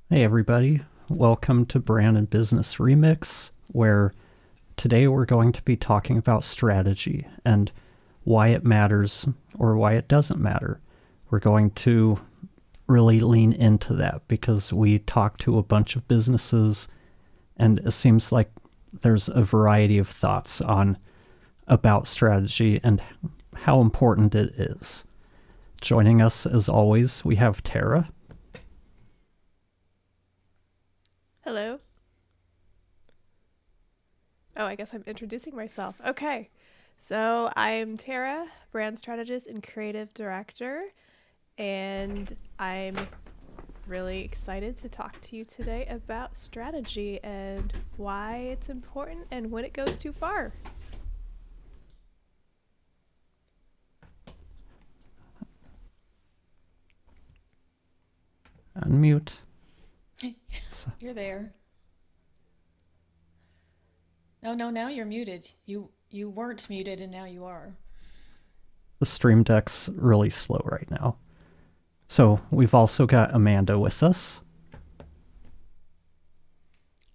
Hey everybody, welcome to Brand and Business Remix, where today we're going to be talking about strategy and why it matters or why it doesn't matter. We're going to really lean into that because we talk to a bunch of businesses and it seems like there's a variety of thoughts on about strategy and how important it is. Joining us as always, we have Tara. Hello. Oh, I guess I'm introducing myself. Okay. So I'm Tara, brand strategist and creative director, and I'm really excited to talk to you today about strategy and why it's important and when it goes too far. Unmute. So, You're there. No, now you're muted. You weren't muted and now you are. the stream deck's really slow right now. So we've also got Amanda with us.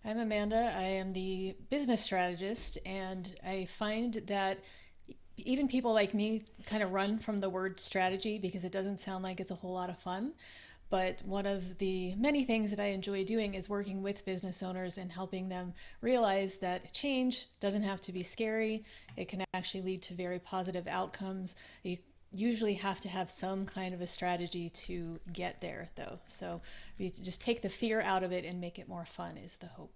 I'm Amanda. I am the business strategist, and I find that even people like me kind of run from the word strategy because it doesn't sound like it's a whole lot of fun. But one of the many things that I enjoy doing is working with business owners and helping them realize that change doesn't have to be scary. It can actually lead to very positive outcomes. You usually have to have some kind of a strategy to get there, though. So we just take the fear out of it and make it more fun, is the hope.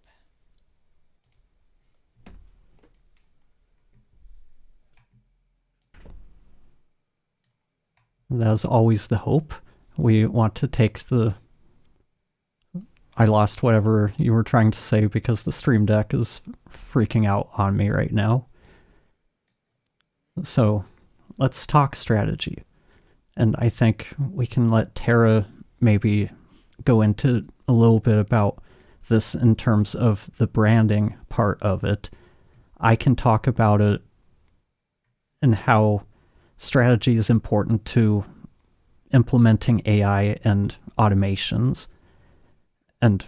That's always the hope. We want to take the. I lost whatever you were trying to say because the stream deck is freaking out on me right now. So let's talk strategy. And I think we can let Tara maybe go into a little bit about this in terms of the branding part of it. I can talk about it and how strategy is important to implementing AI and automations. And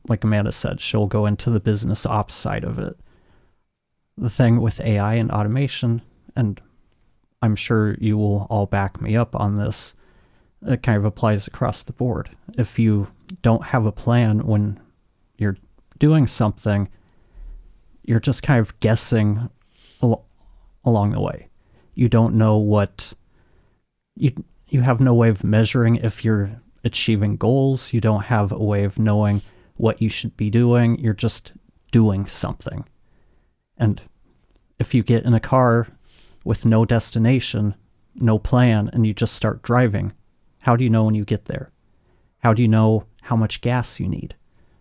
like Amanda said, she'll go into the business ops side of it. The thing with AI and automation, and I'm sure you will all back me up on this, it kind of applies across the board. If you don't have a plan when you're doing something, you're just kind of guessing along the way. You don't know what you have no way of measuring if you're achieving goals. You don't have a way of knowing what you should be doing. You're just doing something. And if you get in a car with no destination, no plan, and you just start driving, how do you know when you get there? How do you know how much gas you need?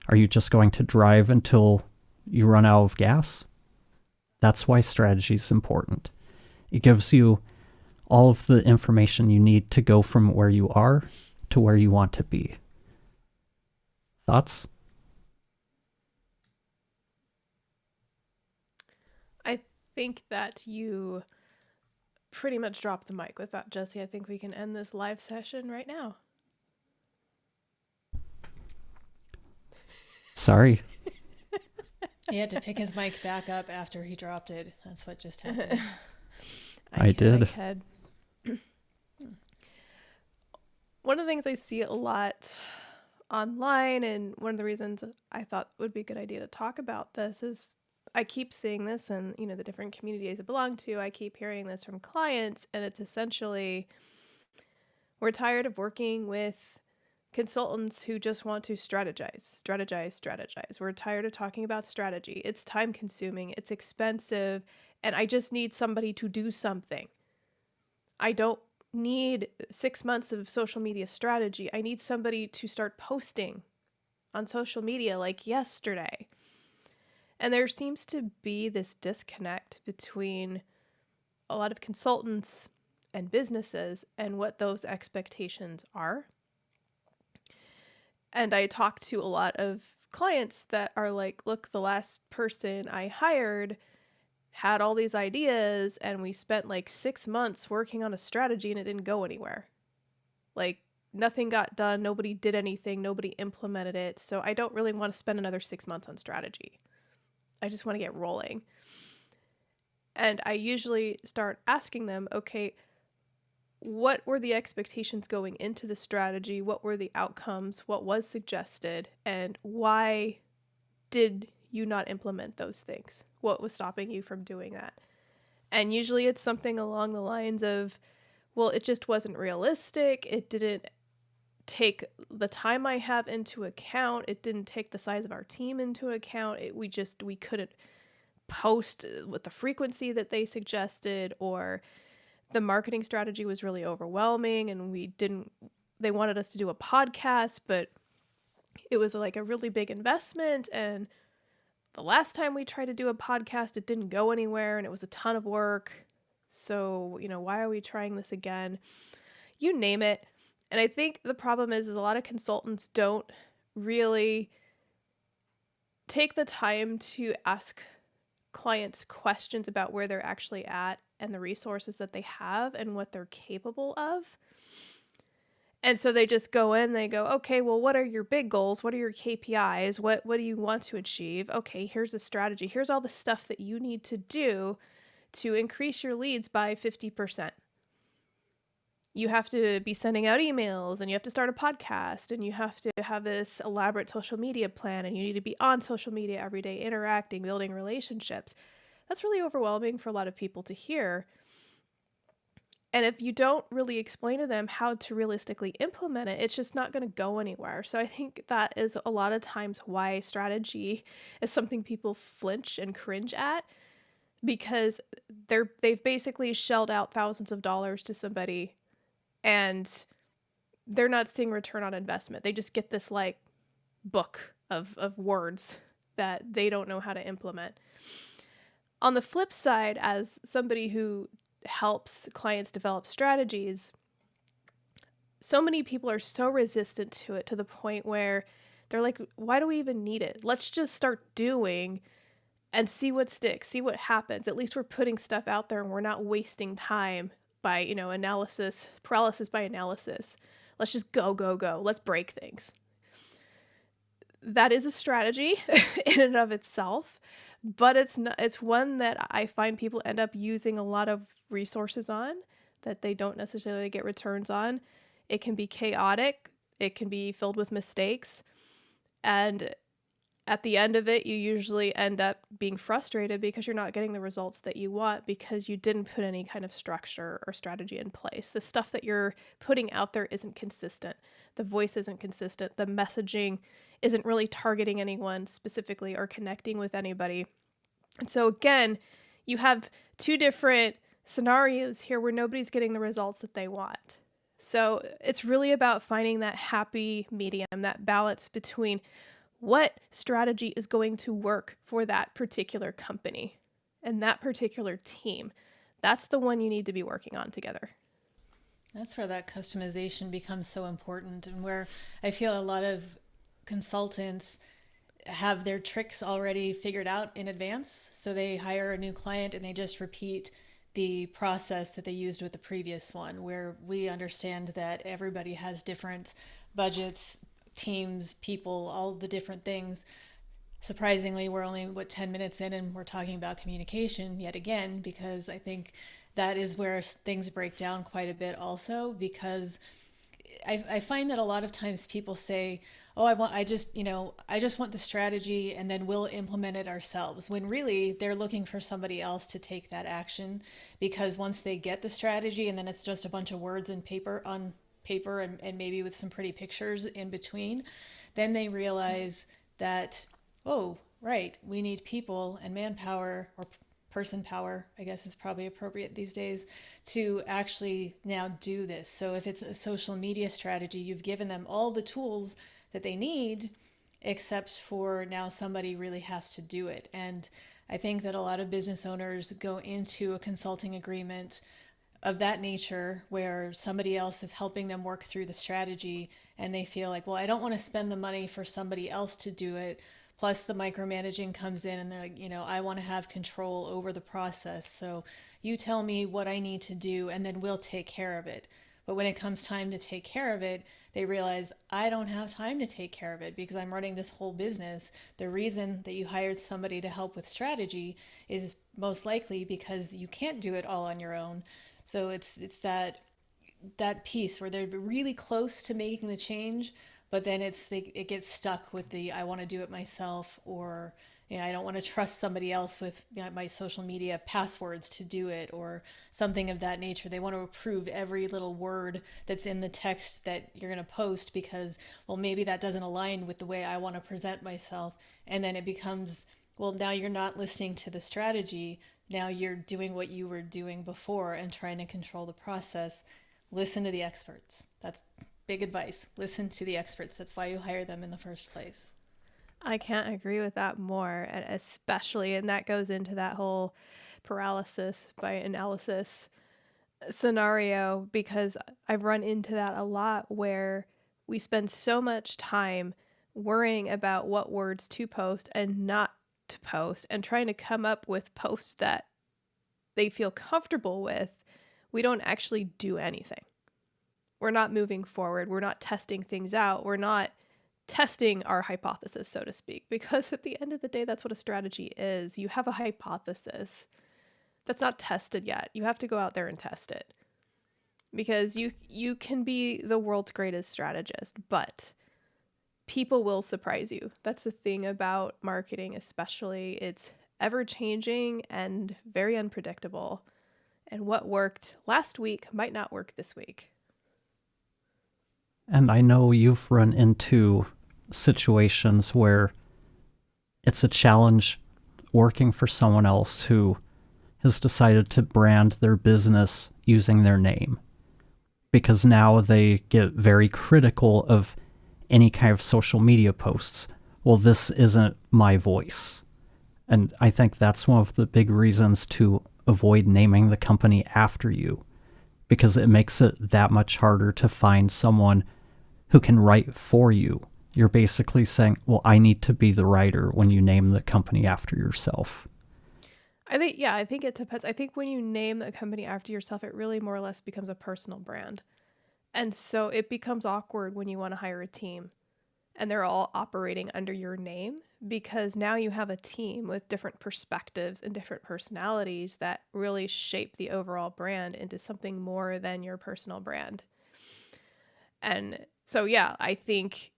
Are you just going to drive until you run out of gas? That's why strategy is important. It gives you all of the information you need to go from where you are to where you want to be. Thoughts? I think that you pretty much dropped the mic with that, Jesse. I think we can end this live session right now. Sorry. He had to pick his mic back up after he dropped it. That's what just happened. I did. One of the things I see a lot online, and one of the reasons I thought would be a good idea to talk about this is I keep seeing this and the different communities I belong to. I keep hearing this from clients, and it's essentially we're tired of working with consultants who just want to strategize. We're tired of talking about strategy. It's time consuming, it's expensive, and I just need somebody to do something. I don't need 6 months of social media strategy. I need somebody to start posting on social media like yesterday. And there seems to be this disconnect between a lot of consultants and businesses and what those expectations are. And I talk to a lot of clients that are like, look, the last person I hired had all these ideas and we spent like 6 months working on a strategy and it didn't go anywhere. Like, nothing got done, nobody did anything, nobody implemented it. So I don't really want to spend another 6 months on strategy. I just want to get rolling. And I usually start asking them, okay, what were the expectations going into the strategy? What were the outcomes? What was suggested? And why did you not implement those things? What was stopping you from doing that? And usually it's something along the lines of, well, it just wasn't realistic. It didn't take the time I have into account. It didn't take the size of our team into account. We couldn't post with the frequency that they suggested, or the marketing strategy was really overwhelming and they wanted us to do a podcast, but it was like a really big investment. And the last time we tried to do a podcast, it didn't go anywhere and it was a ton of work. So, why are we trying this again? You name it. And I think the problem is a lot of consultants don't really take the time to ask clients questions about where they're actually at and the resources that they have and what they're capable of. And so they just go in, they go, okay, well, what are your big goals? What are your KPIs? What do you want to achieve? Okay, here's a strategy. Here's all the stuff that you need to do to increase your leads by 50%. You have to be sending out emails, and you have to start a podcast, and you have to have this elaborate social media plan, and you need to be on social media every day, interacting, building relationships. That's really overwhelming for a lot of people to hear. And if you don't really explain to them how to realistically implement it, it's just not going to go anywhere. So I think that is a lot of times why strategy is something people flinch and cringe at, because they've basically shelled out thousands of dollars to somebody and they're not seeing return on investment. They just get this like book of words that they don't know how to implement. On the flip side, as somebody who helps clients develop strategies, so many people are so resistant to it to the point where they're like, why do we even need it? Let's just start doing and see what sticks, see what happens. At least we're putting stuff out there and we're not wasting time by, analysis, paralysis by analysis. Let's just go. Let's break things. That is a strategy in and of itself, but it's one that I find people end up using a lot of resources on that they don't necessarily get returns on. It can be chaotic. It can be filled with mistakes. And at the end of it, you usually end up being frustrated because you're not getting the results that you want because you didn't put any kind of structure or strategy in place. The stuff that you're putting out there isn't consistent. The voice isn't consistent. The messaging isn't really targeting anyone specifically or connecting with anybody. And so again, you have two different scenarios here where nobody's getting the results that they want. So it's really about finding that happy medium, that balance between what strategy is going to work for that particular company and that particular team. That's the one you need to be working on together. That's where that customization becomes so important, and where I feel a lot of consultants have their tricks already figured out in advance. So they hire a new client and they just repeat the process that they used with the previous one, where we understand that everybody has different budgets, teams, people, all the different things. Surprisingly, we're only 10 minutes in and we're talking about communication yet again, because I think that is where things break down quite a bit also, because I find that a lot of times people say, oh, I just want the strategy and then we'll implement it ourselves, when really they're looking for somebody else to take that action, because once they get the strategy and then it's just a bunch of words and paper and maybe with some pretty pictures in between, then they realize that, oh, right, we need people and manpower, or person power, I guess is probably appropriate these days, to actually now do this. So if it's a social media strategy, you've given them all the tools that they need, except for now somebody really has to do it. And I think that a lot of business owners go into a consulting agreement of that nature where somebody else is helping them work through the strategy, and they feel like, well, I don't want to spend the money for somebody else to do it. Plus the micromanaging comes in and they're like, I want to have control over the process. So you tell me what I need to do and then we'll take care of it. But when it comes time to take care of it, they realize I don't have time to take care of it because I'm running this whole business. The reason that you hired somebody to help with strategy is most likely because you can't do it all on your own. So it's that piece where they're really close to making the change, but then it gets stuck with the I want to do it myself, or I don't want to trust somebody else with my social media passwords to do it, or something of that nature. They want to approve every little word that's in the text that you're going to post because, well, maybe that doesn't align with the way I want to present myself. And then it becomes, well, now you're not listening to the strategy. Now you're doing what you were doing before and trying to control the process. Listen to the experts. That's big advice. Listen to the experts. That's why you hire them in the first place. I can't agree with that more, and especially, and that goes into that whole paralysis by analysis scenario, because I've run into that a lot where we spend so much time worrying about what words to post and not to post and trying to come up with posts that they feel comfortable with. We don't actually do anything. We're not moving forward. We're not testing things out. We're not testing our hypothesis, so to speak, because at the end of the day, that's what a strategy is. You have a hypothesis that's not tested yet. You have to go out there and test it, because you can be the world's greatest strategist, but people will surprise you. That's the thing about marketing, especially. It's ever changing and very unpredictable. And what worked last week might not work this week. And I know you've run into situations where it's a challenge working for someone else who has decided to brand their business using their name, because now they get very critical of any kind of social media posts. Well, this isn't my voice. And I think that's one of the big reasons to avoid naming the company after you, because it makes it that much harder to find someone who can write for you. You're basically saying, well, I need to be the writer when you name the company after yourself. I think it depends. I think when you name the company after yourself, it really more or less becomes a personal brand. And so it becomes awkward when you want to hire a team and they're all operating under your name, because now you have a team with different perspectives and different personalities that really shape the overall brand into something more than your personal brand. And so, I think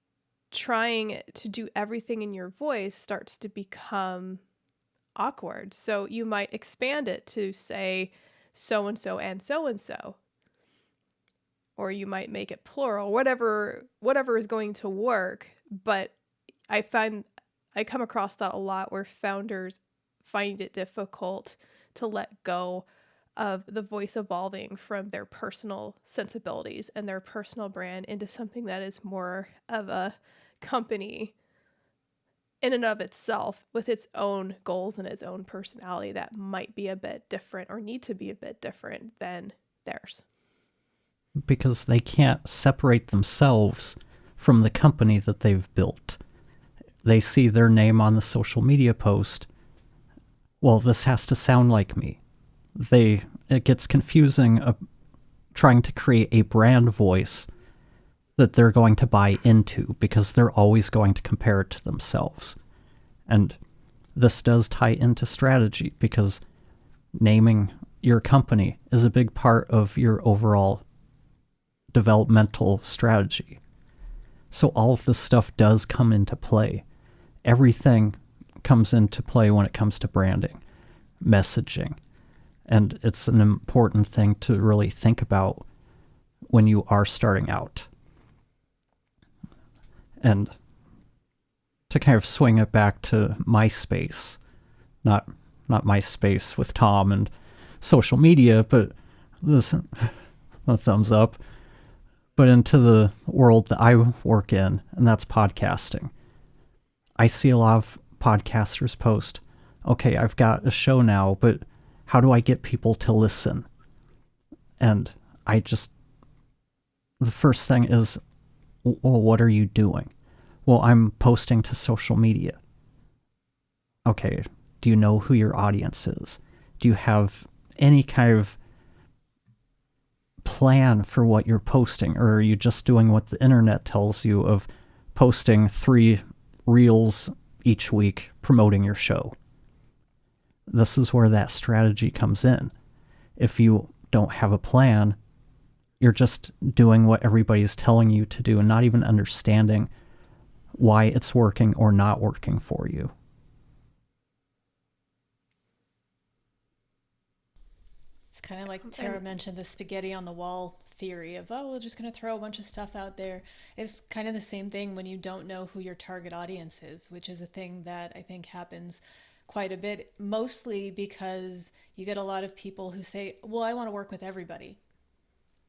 trying to do everything in your voice starts to become awkward. So you might expand it to say so-and-so and so-and-so. Or you might make it plural, whatever is going to work. But I come across that a lot where founders find it difficult to let go of the voice evolving from their personal sensibilities and their personal brand into something that is more of a company in and of itself, with its own goals and its own personality that might be a bit different or need to be a bit different than theirs. Because they can't separate themselves from the company that they've built. They see their name on the social media post. Well, this has to sound like me. It gets confusing trying to create a brand voice that they're going to buy into, because they're always going to compare it to themselves. And this does tie into strategy, because naming your company is a big part of your overall developmental strategy. So all of this stuff does come into play. Everything comes into play when it comes to branding, messaging, and it's an important thing to really think about when you are starting out. And to kind of swing it back to MySpace, not MySpace with Tom and social media, but this a thumbs up, but into the world that I work in, and that's podcasting. I see a lot of podcasters post, okay, I've got a show now, but how do I get people to listen? And the first thing is, well, what are you doing? Well, I'm posting to social media. Okay, do you know who your audience is? Do you have any kind of plan for what you're posting, or are you just doing what the internet tells you of posting 3 reels each week promoting your show? This is where that strategy comes in. If you don't have a plan, you're just doing what everybody's telling you to do and not even understanding why it's working or not working for you. It's kind of like Tara mentioned, the spaghetti on the wall theory of, oh, we're just going to throw a bunch of stuff out there. It's kind of the same thing when you don't know who your target audience is, which is a thing that I think happens quite a bit, mostly because you get a lot of people who say, well, I want to work with everybody.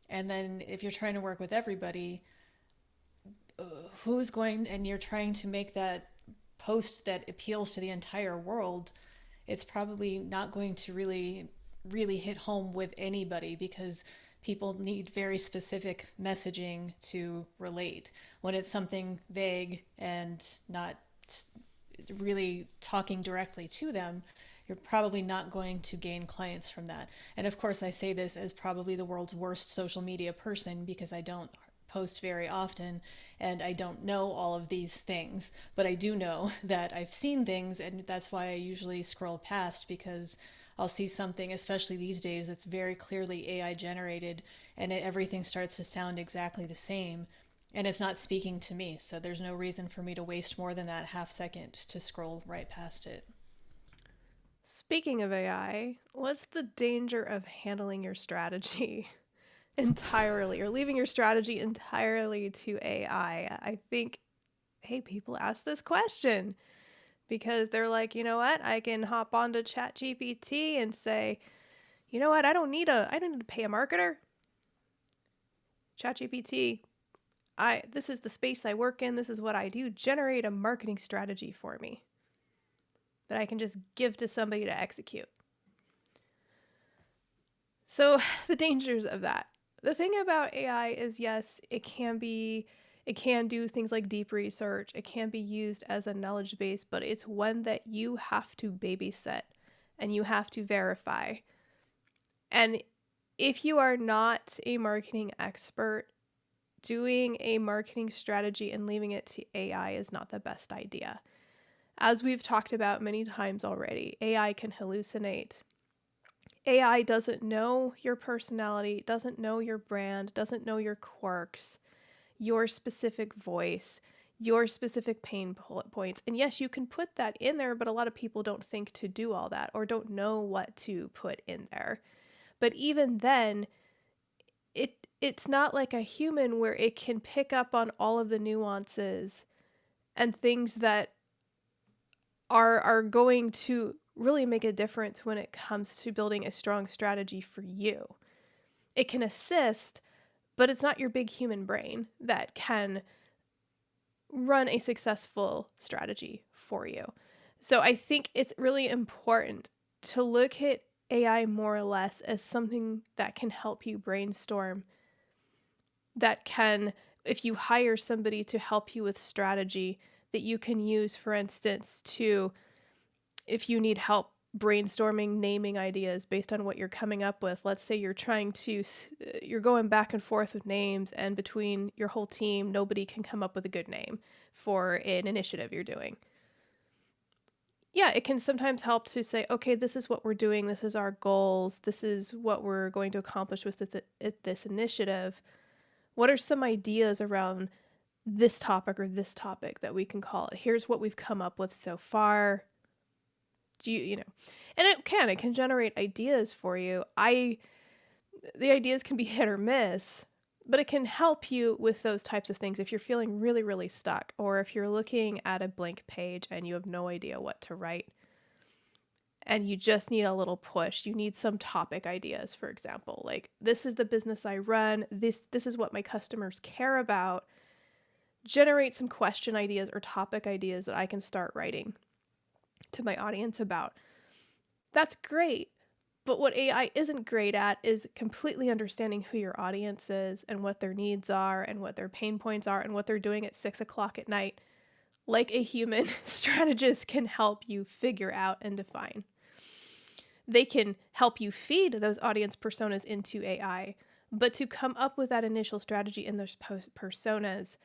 And then if you're trying to work with everybody, who's going, and you're trying to make that post that appeals to the entire world, it's probably not going to really hit home with anybody, because people need very specific messaging to relate. When it's something vague and not really talking directly to them, you're probably not going to gain clients from that. And of course, I say this as probably the world's worst social media person, because I don't post very often and I don't know all of these things, but I do know that I've seen things, and that's why I usually scroll past, because I'll see something, especially these days, that's very clearly AI generated, and everything starts to sound exactly the same, and it's not speaking to me. So there's no reason for me to waste more than that half second to scroll right past it. Speaking of AI, what's the danger of handling your strategy entirely, or leaving your strategy entirely to AI? I think, hey, people ask this question because they're like, you know what? I can hop onto ChatGPT and say, you know what? I don't need to pay a marketer. ChatGPT, this is the space I work in. This is what I do. Generate a marketing strategy for me that I can just give to somebody to execute. So the dangers of that. The thing about AI is, yes, it can do things like deep research. It can be used as a knowledge base, but it's one that you have to babysit and you have to verify. And if you are not a marketing expert, doing a marketing strategy and leaving it to AI is not the best idea. As we've talked about many times already, AI can hallucinate. AI doesn't know your personality, doesn't know your brand, doesn't know your quirks, your specific voice, your specific pain points. And yes, you can put that in there, but a lot of people don't think to do all that or don't know what to put in there. But even then, it's not like a human where it can pick up on all of the nuances and things that are going to really make a difference when it comes to building a strong strategy for you. It can assist, but it's not your big human brain that can run a successful strategy for you. So I think it's really important to look at AI more or less as something that can help you brainstorm, that can, if you hire somebody to help you with strategy, that you can use, for instance, to, if you need help brainstorming naming ideas based on what you're coming up with. Let's say you're going back and forth with names, and between your whole team, nobody can come up with a good name for an initiative you're doing. Yeah, it can sometimes help to say, okay, this is what we're doing. This is our goals. This is what we're going to accomplish with this initiative. What are some ideas around this topic or this topic that we can call it? Here's what we've come up with so far. And it can generate ideas for you. The ideas can be hit or miss, but it can help you with those types of things if you're feeling really, really stuck, or if you're looking at a blank page and you have no idea what to write and you just need a little push. You need some topic ideas, for example, like, this is the business I run. This is what my customers care about. Generate some question ideas or topic ideas that I can start writing to my audience about. That's great. But what AI isn't great at is completely understanding who your audience is and what their needs are and what their pain points are and what they're doing at 6:00 at night, like a human strategist can help you figure out and define. They can help you feed those audience personas into AI, But to come up with that initial strategy in those personas,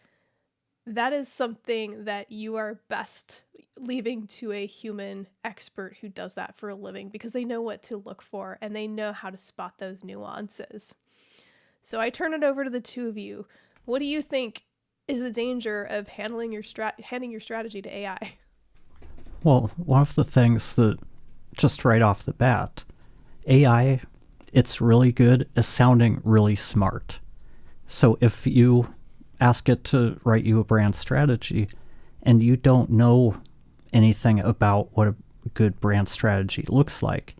that is something that you are best leaving to a human expert who does that for a living, because they know what to look for and they know how to spot those nuances. So I turn it over to the two of you. What do you think is the danger of handing your strategy to AI? Well, one of the things that, just right off the bat, AI, it's really good at sounding really smart. So if you ask it to write you a brand strategy and you don't know anything about what a good brand strategy looks like,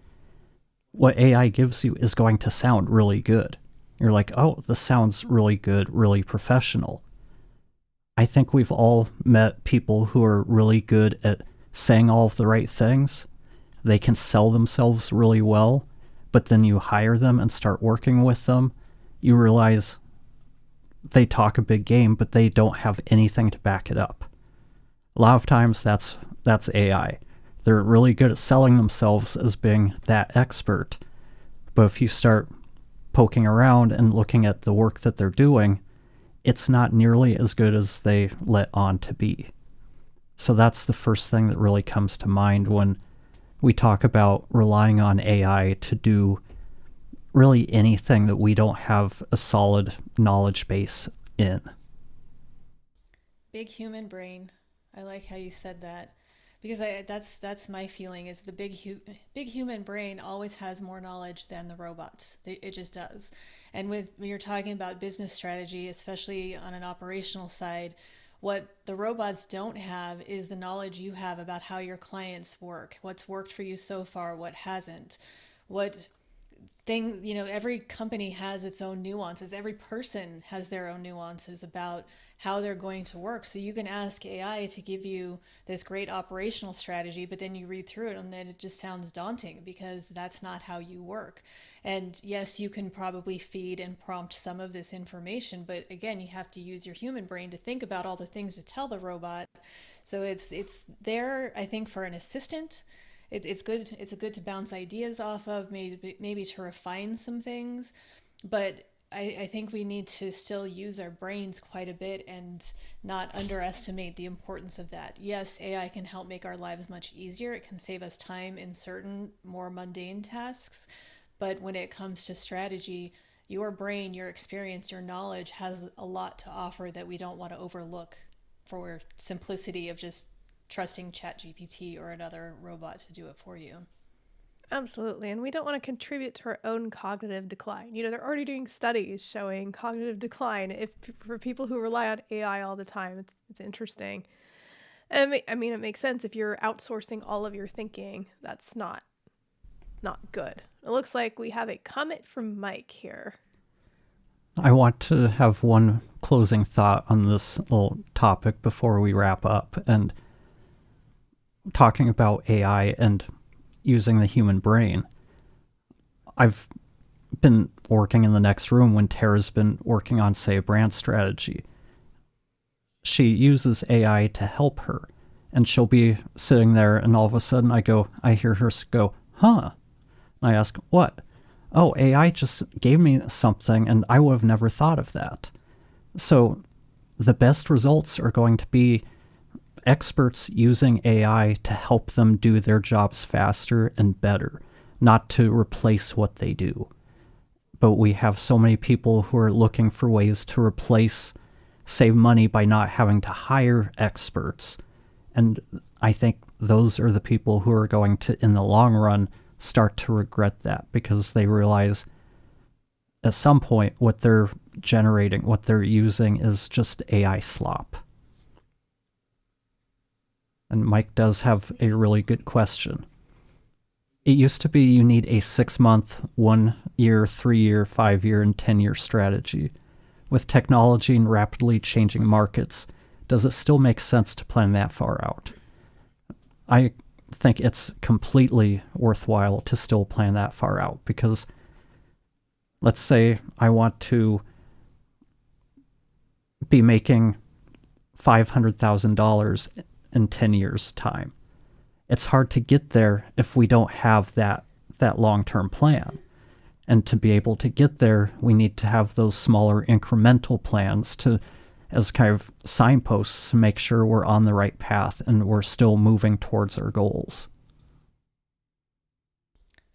what AI gives you is going to sound really good. You're like, oh, this sounds really good, really professional. I think we've all met people who are really good at saying all of the right things. They can sell themselves really well, but then you hire them and start working with them, you realize they talk a big game, but they don't have anything to back it up. A lot of times that's AI. They're really good at selling themselves as being that expert, but if you start poking around and looking at the work that they're doing, it's not nearly as good as they let on to be. So that's the first thing that really comes to mind when we talk about relying on AI to do really anything that we don't have a solid knowledge base in. Big human brain. I like how you said that, because that's my feeling is the big human brain always has more knowledge than the robots. It just does. And when you're talking about business strategy, especially on an operational side, what the robots don't have is the knowledge you have about how your clients work, what's worked for you so far, what hasn't, what thing, every company has its own nuances. Every person has their own nuances about how they're going to work. So you can ask AI to give you this great operational strategy, but then you read through it and then it just sounds daunting because that's not how you work. And yes, you can probably feed and prompt some of this information, but again, you have to use your human brain to think about all the things to tell the robot. So it's there, I think, for an assistant. It's good. It's good to bounce ideas off of, maybe to refine some things, but I think we need to still use our brains quite a bit and not underestimate the importance of that. Yes, AI can help make our lives much easier. It can save us time in certain more mundane tasks, but when it comes to strategy, your brain, your experience, your knowledge has a lot to offer that we don't want to overlook for simplicity of just trusting ChatGPT or another robot to do it for you. Absolutely. And we don't want to contribute to our own cognitive decline. They're already doing studies showing cognitive decline for people who rely on AI all the time. It's interesting. And it makes sense if you're outsourcing all of your thinking. That's not good. It looks like we have a comment from Mike here. I want to have one closing thought on this little topic before we wrap up. And talking about AI and using the human brain, I've been working in the next room when Tara's been working on, say, a brand strategy. She uses AI to help her, and she'll be sitting there, and all of a sudden I hear her go, huh? And I ask, what? Oh, AI just gave me something, and I would have never thought of that. So the best results are going to be experts using AI to help them do their jobs faster and better, not to replace what they do. But we have so many people who are looking for ways to save money by not having to hire experts. And I think those are the people who are going to, in the long run, start to regret that, because they realize at some point what they're generating, what they're using is just AI slop. And Mike does have a really good question. It used to be you need a 6-month, 1 year, 3 year, 5 year, and 10-year strategy. With technology and rapidly changing markets, does it still make sense to plan that far out? I think it's completely worthwhile to still plan that far out, because let's say I want to be making $500,000 in 10 years' time. It's hard to get there if we don't have that long-term plan. And to be able to get there, we need to have those smaller incremental plans as kind of signposts to make sure we're on the right path and we're still moving towards our goals.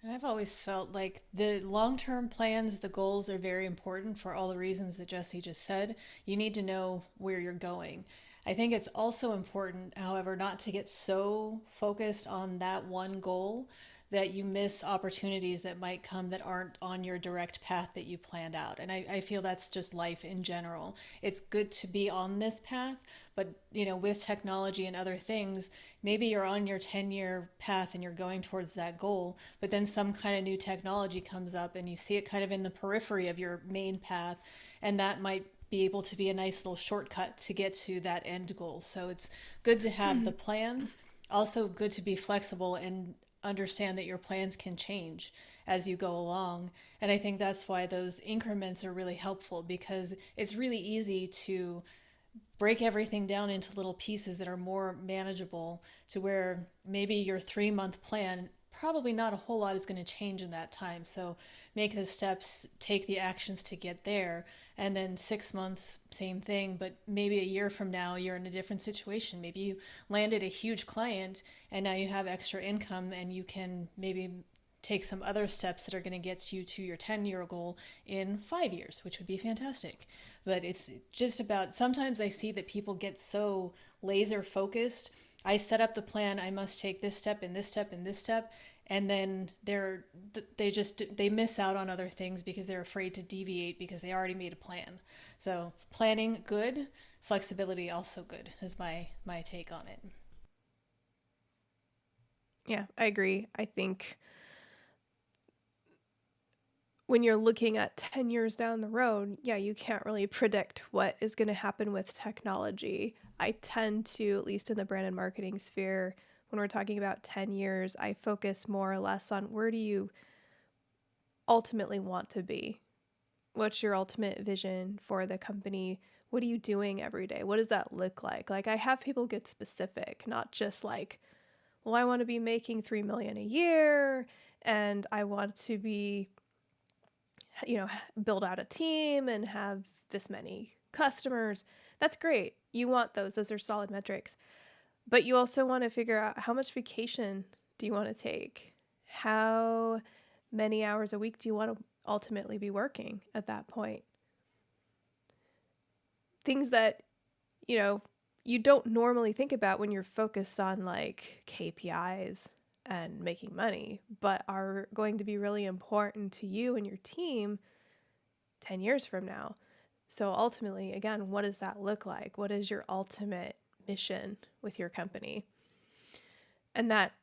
And I've always felt like the long-term plans, the goals are very important for all the reasons that Jesse just said. You need to know where you're going. I think it's also important, however, not to get so focused on that one goal that you miss opportunities that might come that aren't on your direct path that you planned out. And I feel that's just life in general. It's good to be on this path, but with technology and other things, maybe you're on your 10-year path and you're going towards that goal, but then some kind of new technology comes up and you see it kind of in the periphery of your main path, and that might be able to be a nice little shortcut to get to that end goal. So it's good to have the plans, also good to be flexible and understand that your plans can change as you go along. And I think that's why those increments are really helpful, because it's really easy to break everything down into little pieces that are more manageable, to where maybe your 3-month plan, probably not a whole lot is going to change in that time. So make the steps, take the actions to get there. And then 6 months, same thing, but maybe a year from now, you're in a different situation. Maybe you landed a huge client and now you have extra income and you can maybe take some other steps that are going to get you to your 10-year goal in 5 years, which would be fantastic. But it's just about, sometimes I see that people get so laser focused. I set up the plan, I must take this step and this step and this step, and then they miss out on other things because they're afraid to deviate because they already made a plan. So planning, good. Flexibility, also good, is my take on it. Yeah, I agree. I think when you're looking at 10 years down the road, yeah, you can't really predict what is going to happen with technology. I tend to, at least in the brand and marketing sphere, when we're talking about 10 years, I focus more or less on where do you ultimately want to be? What's your ultimate vision for the company? What are you doing every day? What does that look like? Like, I have people get specific, not just like, well, I want to be making $3 million a year and I want to be, build out a team and have this many customers. That's great. You want those. Those are solid metrics. But you also want to figure out, how much vacation do you want to take? How many hours a week do you want to ultimately be working at that point? Things that, you don't normally think about when you're focused on like KPIs and making money, but are going to be really important to you and your team 10 years from now. So ultimately, again, what does that look like? What is your ultimate mission with your company? And that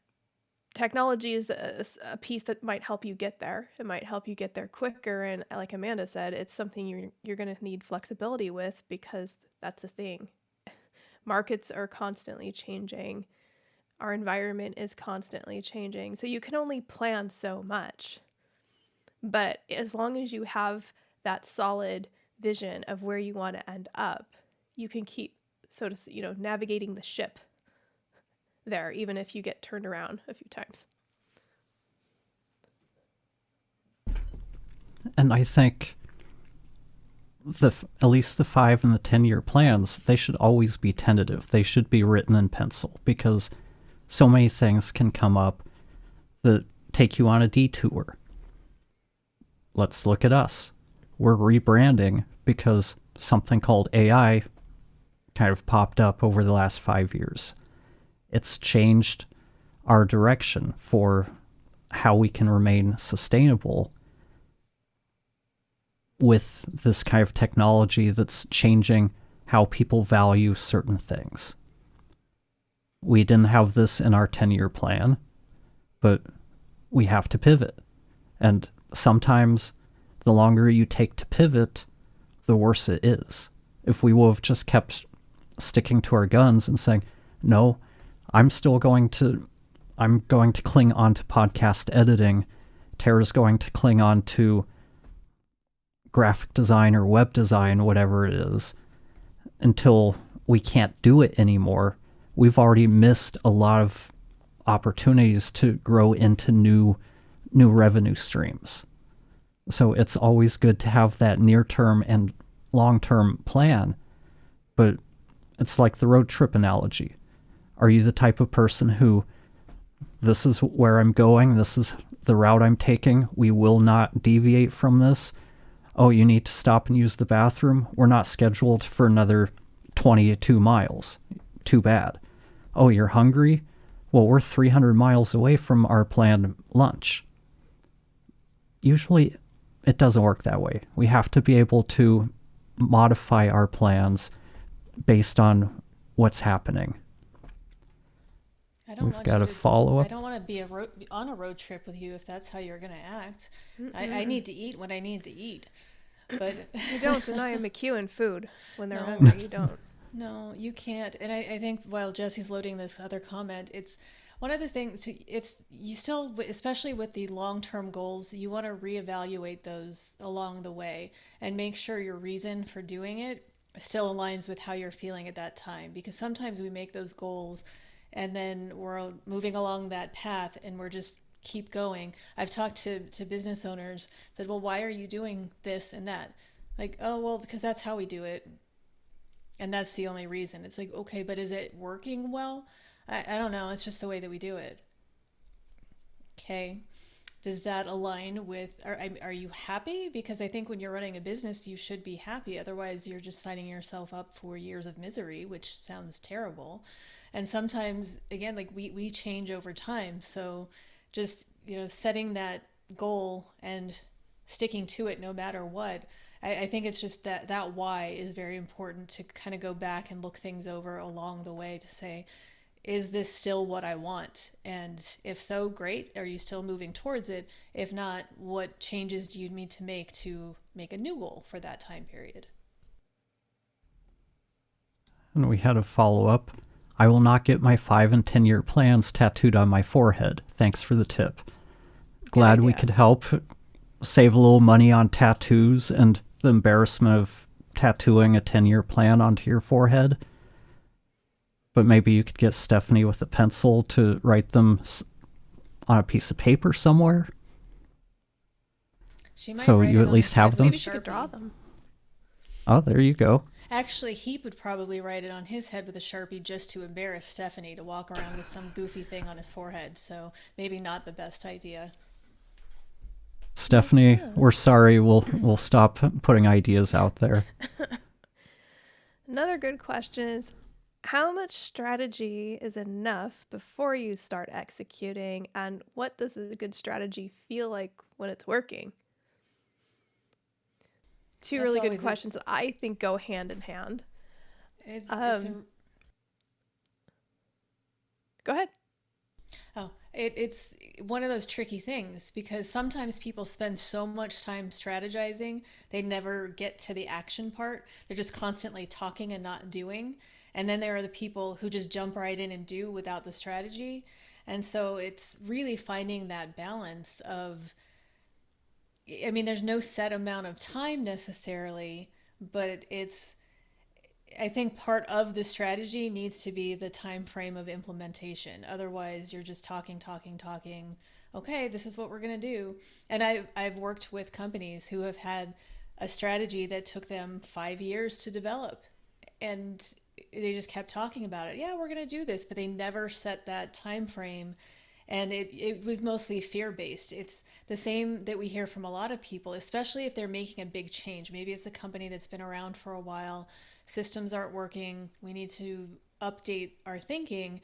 technology is a piece that might help you get there. It might help you get there quicker. And like Amanda said, it's something you're going to need flexibility with, because that's the thing. Markets are constantly changing. Our environment is constantly changing. So you can only plan so much. But as long as you have that solid vision of where you want to end up, you can keep navigating the ship there, even if you get turned around a few times. And I think at least the 5 and the 10-year plans, they should always be tentative. They should be written in pencil, because so many things can come up that take you on a detour. Let's look at us. We're rebranding because something called AI kind of popped up over the last 5 years. It's changed our direction for how we can remain sustainable with this kind of technology that's changing how people value certain things. We didn't have this in our 10-year plan, but we have to pivot. And sometimes the longer you take to pivot, the worse it is. If we would have just kept sticking to our guns and saying, no, I'm going to cling on to podcast editing, Tara's going to cling on to graphic design or web design, whatever it is, until we can't do it anymore, we've already missed a lot of opportunities to grow into new revenue streams. So it's always good to have that near term and long term plan. But it's like the road trip analogy. Are you the type of person who, this is where I'm going, this is the route I'm taking, we will not deviate from this? Oh, you need to stop and use the bathroom? We're not scheduled for another 22 miles. Too bad. Oh, you're hungry? Well, we're 300 miles away from our planned lunch. Usually, it doesn't work that way. We have to be able to modify our plans based on what's happening. I don't We've want got you a to. follow I up. don't want to be on a road trip with you if that's how you're going to act. I need to eat when I need to eat, but You don't deny McEwen food when they're no, hungry. You don't. no, you can't. And I think while Jesse's loading this other comment, it's one of the things. It's you still, especially with the long-term goals, you want to reevaluate those along the way and make sure your reason for doing it still aligns with how you're feeling at that time. Because sometimes we make those goals and then we're moving along that path and we're just keep going. I've talked to business owners, said, well, why are you doing this and that? Like, oh, well, because that's how we do it. And that's the only reason. It's like, okay, but is it working well? I don't know. It's just the way that we do it. Okay. Does that align with, are you happy? Because I think when you're running a business, you should be happy. Otherwise, you're just signing yourself up for years of misery, which sounds terrible. And sometimes, again, like we change over time. So just, setting that goal and sticking to it no matter what. I think it's just that why is very important to kind of go back and look things over along the way to say, is this still what I want? And if so, great. Are you still moving towards it? If not, what changes do you need to make a new goal for that time period? And we had a follow up. I will not get my 5 and 10-year plans tattooed on my forehead. Thanks for the tip. Glad we could help save a little money on tattoos and the embarrassment of tattooing a 10-year plan onto your forehead. But maybe you could get Stephanie with a pencil to write them on a piece of paper somewhere. She might so write you it at on least his have head them. with Maybe she could draw Sharpie. them. Oh, there you go. Actually, he would probably write it on his head with a Sharpie just to embarrass Stephanie to walk around with some goofy thing on his forehead. So maybe not the best idea. Stephanie, we're sorry. We'll stop putting ideas out there. Another good question is, how much strategy is enough before you start executing, and what does a good strategy feel like when it's working? Two That's really good always questions that I think go hand in hand. It's Go ahead. it's one of those tricky things because sometimes people spend so much time strategizing, they never get to the action part. They're just constantly talking and not doing. And then there are the people who just jump right in and do without the strategy. And so it's really finding that balance of, I mean, there's no set amount of time necessarily, but it's, I think part of the strategy needs to be the time frame of implementation. Otherwise, you're just talking, talking, talking. Okay, this is what we're going to do. And I've worked with companies who have had a strategy that took them 5 years to develop. And they just kept talking about it. Yeah, we're going to do this, but they never set that time frame. And it was mostly fear-based. It's the same that we hear from a lot of people, especially if they're making a big change. Maybe it's a company that's been around for a while, systems aren't working, we need to update our thinking.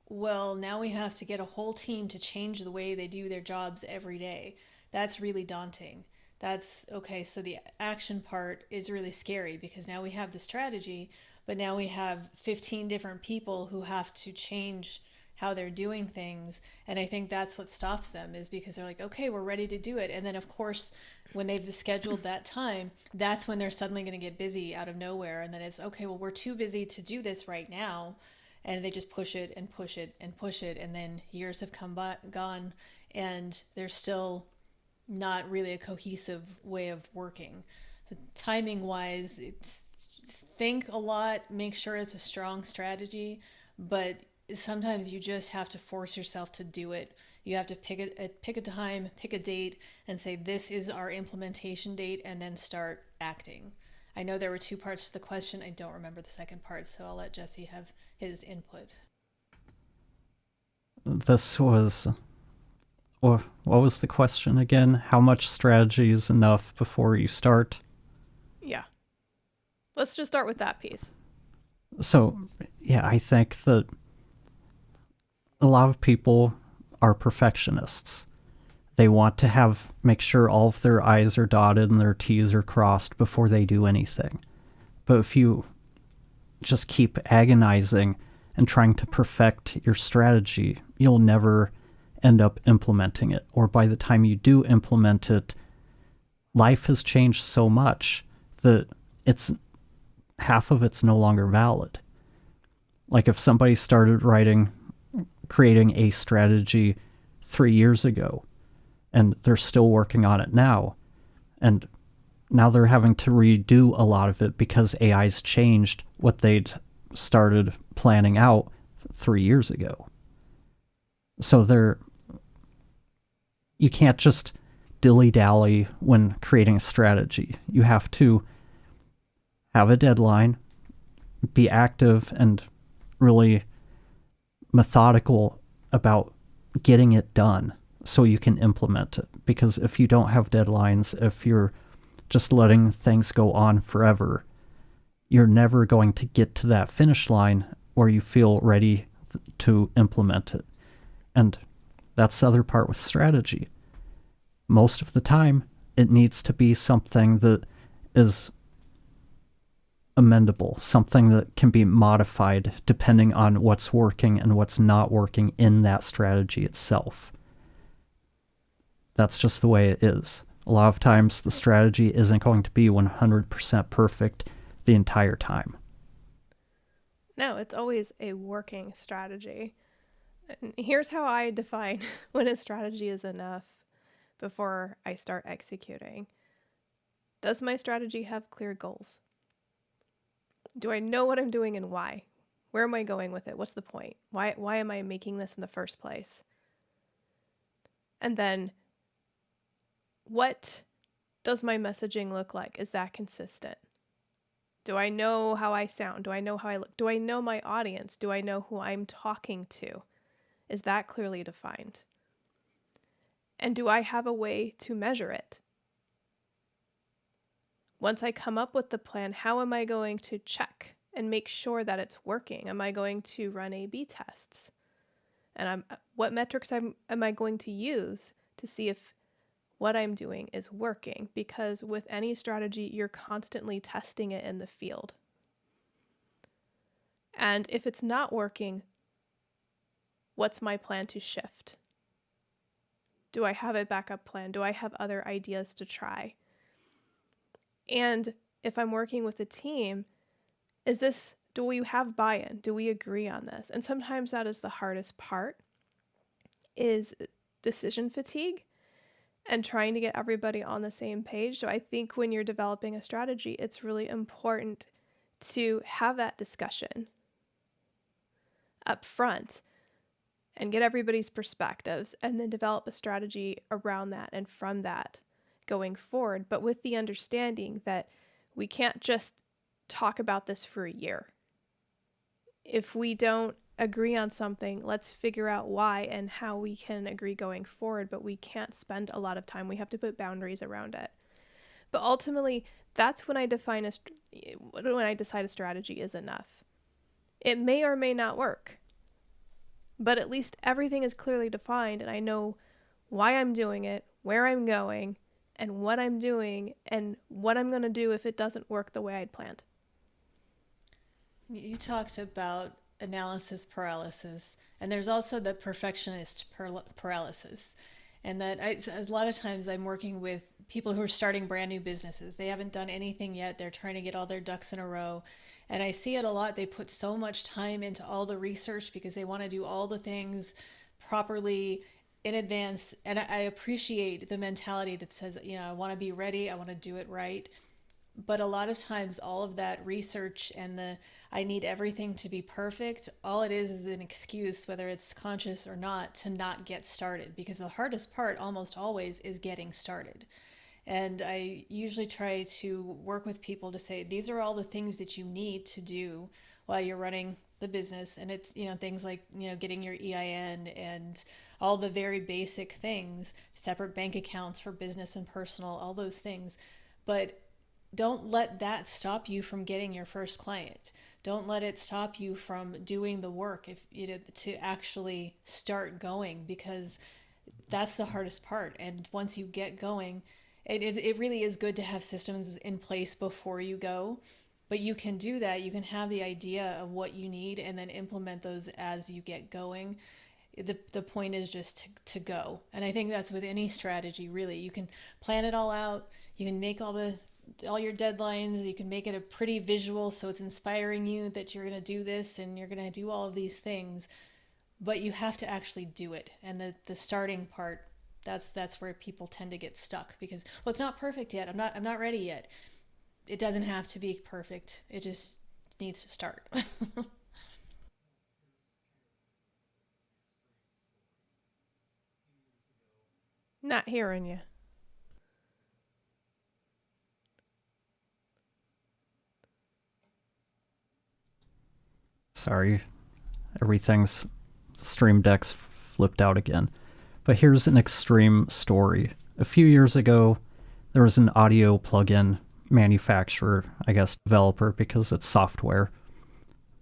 Well, now we have to get a whole team to change the way they do their jobs every day. That's really daunting. That's okay. So the action part is really scary because now we have the strategy, but now we have 15 different people who have to change how they're doing things. And I think that's what stops them is because they're like, okay, we're ready to do it. And then, of course, when they've scheduled that time, that's when they're suddenly going to get busy out of nowhere. And then it's, okay, well, we're too busy to do this right now. And they just push it and push it and push it. And then years have gone, and there's still not really a cohesive way of working. So timing wise, it's think a lot, make sure it's a strong strategy, but sometimes you just have to force yourself to do it. You have to pick a time, pick a date, and say, this is our implementation date, and then start acting. I know there were two parts to the question. I don't remember the second part, so I'll let Jesse have his input. This was, or what was the question again? How much strategy is enough before you start? Yeah. Let's just start with that piece. So, yeah, I think that a lot of people are perfectionists. They want to make sure all of their I's are dotted and their T's are crossed before they do anything. But if you just keep agonizing and trying to perfect your strategy, you'll never end up implementing it. Or by the time you do implement it, life has changed so much that half of it's no longer valid. Like if somebody started creating a strategy 3 years ago, and they're still working on it now, and now they're having to redo a lot of it because AI's changed what they'd started planning out 3 years ago. So you can't just dilly-dally when creating a strategy. You have to have a deadline, be active, and really methodical about getting it done so you can implement it. Because if you don't have deadlines, if you're just letting things go on forever, you're never going to get to that finish line where you feel ready to implement it. And that's the other part with strategy. Most of the time, it needs to be something that is amendable, something that can be modified depending on what's working and what's not working in that strategy itself. That's just the way it is. A lot of times the strategy isn't going to be 100% perfect the entire time. No, it's always a working strategy. And here's how I define when a strategy is enough before I start executing. Does my strategy have clear goals? Do I know what I'm doing and why? Where am I going with it? What's the point? Why am I making this in the first place? And then, what does my messaging look like? Is that consistent? Do I know how I sound? Do I know how I look? Do I know my audience? Do I know who I'm talking to? Is that clearly defined? And do I have a way to measure it? Once I come up with the plan, how am I going to check and make sure that it's working? Am I going to run A/B tests? And what metrics am I going to use to see if what I'm doing is working? Because with any strategy, you're constantly testing it in the field. And if it's not working, what's my plan to shift? Do I have a backup plan? Do I have other ideas to try? And if I'm working with a team, do we have buy-in? Do we agree on this? And sometimes that is the hardest part, is decision fatigue and trying to get everybody on the same page. So I think when you're developing a strategy, it's really important to have that discussion up front and get everybody's perspectives, and then develop a strategy around that and from that going forward. But with the understanding that we can't just talk about this for a year. If we don't agree on something, let's figure out why and how we can agree going forward, but we can't spend a lot of time. We have to put boundaries around it. But ultimately, that's when I decide a strategy is enough. It may or may not work, but at least everything is clearly defined, and I know why I'm doing it, where I'm going, and what I'm doing, and what I'm going to do if it doesn't work the way I'd planned. You talked about analysis paralysis, and there's also the perfectionist paralysis. And that a lot of times I'm working with people who are starting brand new businesses. They haven't done anything yet. They're trying to get all their ducks in a row. And I see it a lot. They put so much time into all the research because they want to do all the things properly in advance. And I appreciate the mentality that says, I want to be ready. I want to do it right. But a lot of times, all of that research and the I need everything to be perfect, all it is an excuse, whether it's conscious or not get started. Because the hardest part almost always is getting started. And I usually try to work with people to say, these are all the things that you need to do while you're running the business. And it's, things like, getting your EIN and all the very basic things, separate bank accounts for business and personal, all those things. But don't let that stop you from getting your first client. Don't let it stop you from doing the work if to actually start going, because that's the hardest part. And once you get going, it really is good to have systems in place before you go. But you can do that. You can have the idea of what you need and then implement those as you get going. The point is just to go. And I think that's with any strategy, really. You can plan it all out. You can make all your deadlines. You can make it a pretty visual so it's inspiring you that you're going to do this and you're going to do all of these things. But you have to actually do it. And the starting part, that's where people tend to get stuck, because, well, it's not perfect yet. I'm not ready yet. It doesn't have to be perfect. It just needs to start. Not hearing you. Sorry, everything's Stream Deck's flipped out again. But here's an extreme story. A few years ago, there was an audio plugin manufacturer, I guess developer because it's software,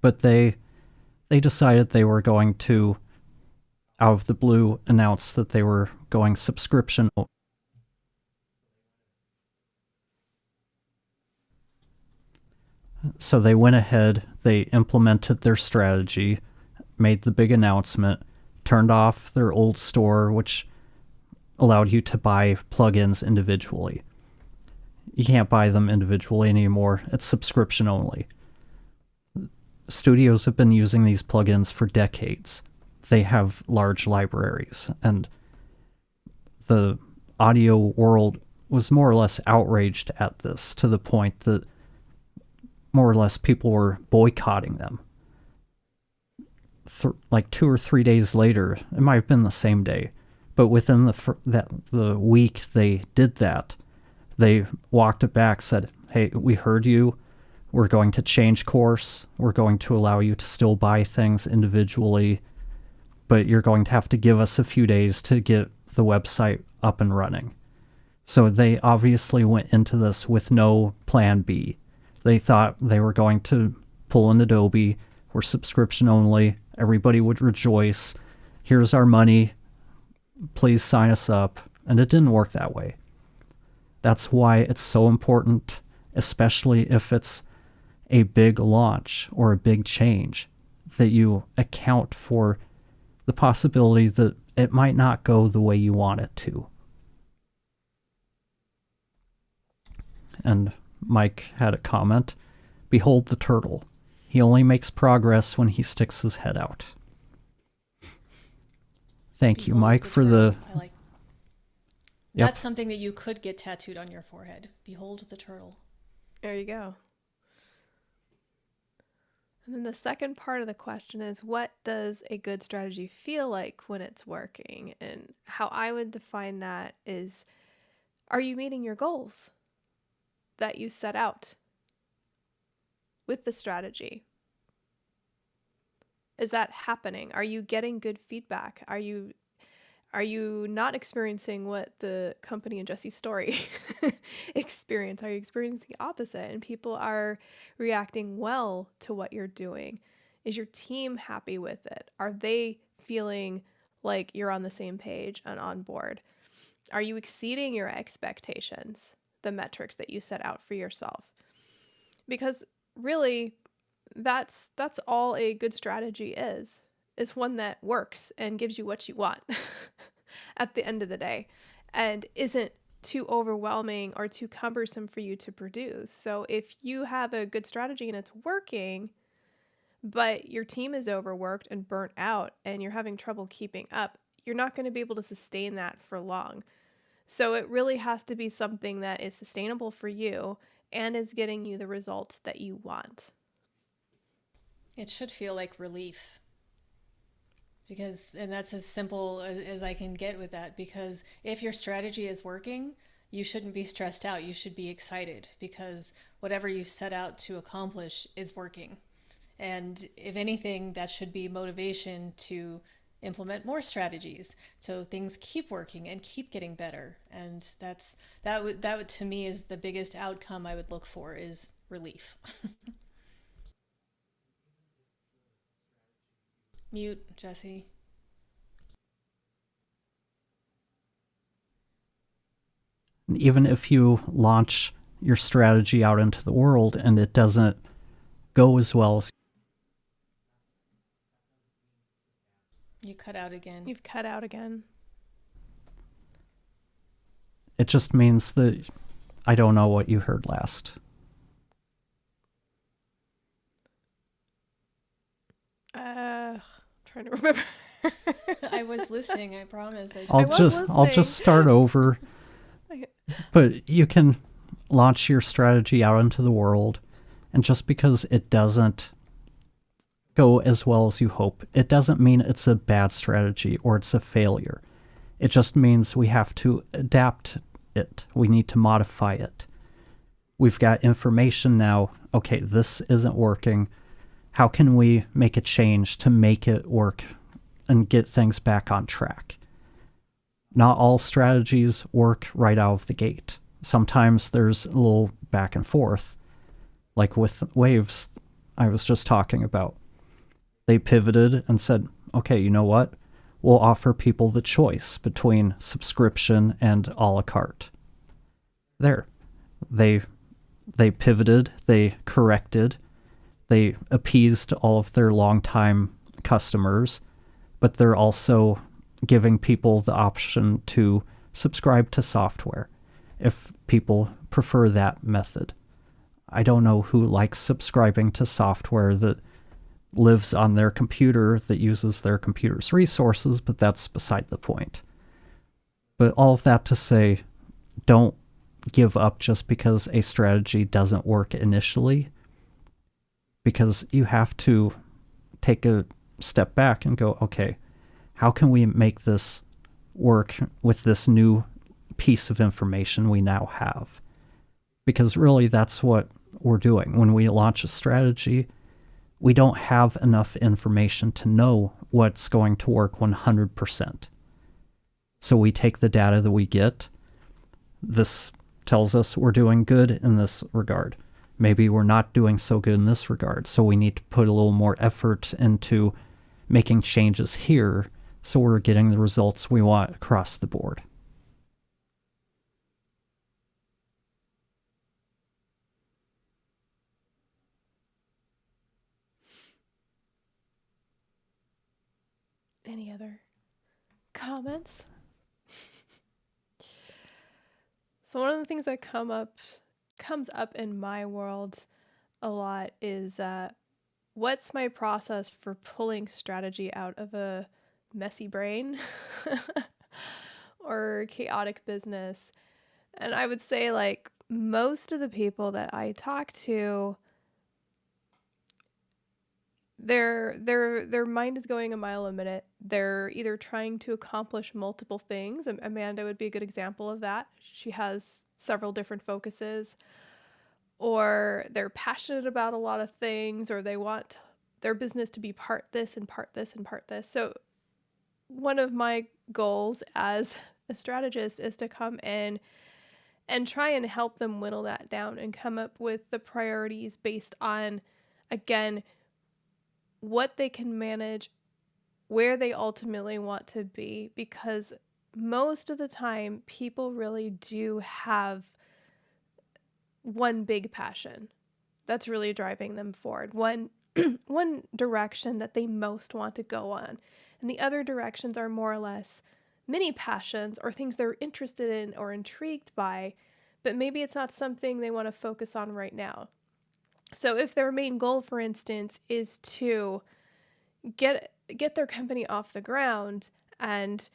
but they decided they were going to, out of the blue, announce that they were going subscription. So they went ahead, they implemented their strategy, made the big announcement, turned off their old store, which allowed you to buy plugins individually. You can't buy them individually anymore. It's subscription only. Studios have been using these plugins for decades. They have large libraries, and the audio world was more or less outraged at this, to the point that more or less people were boycotting them. Like 2 or 3 days later, it might have been the same day, but within the week they did that, they walked it back, said, hey, we heard you. We're going to change course. We're going to allow you to still buy things individually, but you're going to have to give us a few days to get the website up and running. So they obviously went into this with no plan B. They thought they were going to pull an Adobe. We're subscription only. Everybody would rejoice. Here's our money. Please sign us up. And it didn't work that way. That's why it's so important, especially if it's a big launch or a big change, that you account for the possibility that it might not go the way you want it to. And Mike had a comment. Behold the turtle. He only makes progress when he sticks his head out. Thank you, Mike, for the... I like. Yep. That's something that you could get tattooed on your forehead. Behold the turtle. There you go. And then the second part of the question is, what does a good strategy feel like when it's working? And how I would define that is, are you meeting your goals that you set out with the strategy? Is that happening? Are you getting good feedback? Are you not experiencing what the company in Jesse's story experience? Are you experiencing the opposite? And people are reacting well to what you're doing. Is your team happy with it? Are they feeling like you're on the same page and on board? Are you exceeding your expectations, the metrics that you set out for yourself? Because really, that's all a good strategy is one that works and gives you what you want at the end of the day, and isn't too overwhelming or too cumbersome for you to produce. So if you have a good strategy and it's working, but your team is overworked and burnt out and you're having trouble keeping up, you're not going to be able to sustain that for long. So it really has to be something that is sustainable for you and is getting you the results that you want. It should feel like relief. And that's as simple as I can get with that, because if your strategy is working, you shouldn't be stressed out. You should be excited because whatever you set out to accomplish is working. And if anything, that should be motivation to implement more strategies so things keep working and keep getting better. And that would to me is the biggest outcome I would look for, is relief. Mute, Jesse. Even if you launch your strategy out into the world and it doesn't go as well as You cut out again. You've cut out again. it just means that I don't know what you heard last. Trying to remember. I was listening, I promise. I'll just start over. But you can launch your strategy out into the world, and just because it doesn't go as well as you hope, it doesn't mean it's a bad strategy or it's a failure. It just means we have to adapt it. We need to modify it. We've got information now. Okay, this isn't working. How can we make a change to make it work and get things back on track? Not all strategies work right out of the gate. Sometimes there's a little back and forth. Like with Waves, I was just talking about. They pivoted and said, okay, you know what? We'll offer people the choice between subscription and a la carte. There. They pivoted, they corrected, they appeased all of their longtime customers, but they're also giving people the option to subscribe to software if people prefer that method. I don't know who likes subscribing to software that lives on their computer, that uses their computer's resources, but that's beside the point. But all of that to say, don't give up just because a strategy doesn't work initially, because you have to take a step back and go, okay, how can we make this work with this new piece of information we now have? Because really that's what we're doing. When we launch a strategy, we don't have enough information to know what's going to work 100%. So we take the data that we get. This tells us we're doing good in this regard. Maybe we're not doing so good in this regard, so we need to put a little more effort into making changes here so we're getting the results we want across the board. Any other comments? So one of the things that comes up in my world a lot is what's my process for pulling strategy out of a messy brain or chaotic business? And I would say, like, most of the people that I talk to, their mind is going a mile a minute. They're either trying to accomplish multiple things. Amanda would be a good example of that. She has several different focuses, or they're passionate about a lot of things, or they want their business to be part this and part this and part this. So one of my goals as a strategist is to come in and try and help them whittle that down and come up with the priorities based on, again, what they can manage, where they ultimately want to be, because most of the time people really do have one big passion that's really driving them forward, one direction that they most want to go on, and the other directions are more or less mini passions or things they're interested in or intrigued by, but maybe it's not something they want to focus on right now. So if their main goal, for instance, is to get their company off the ground and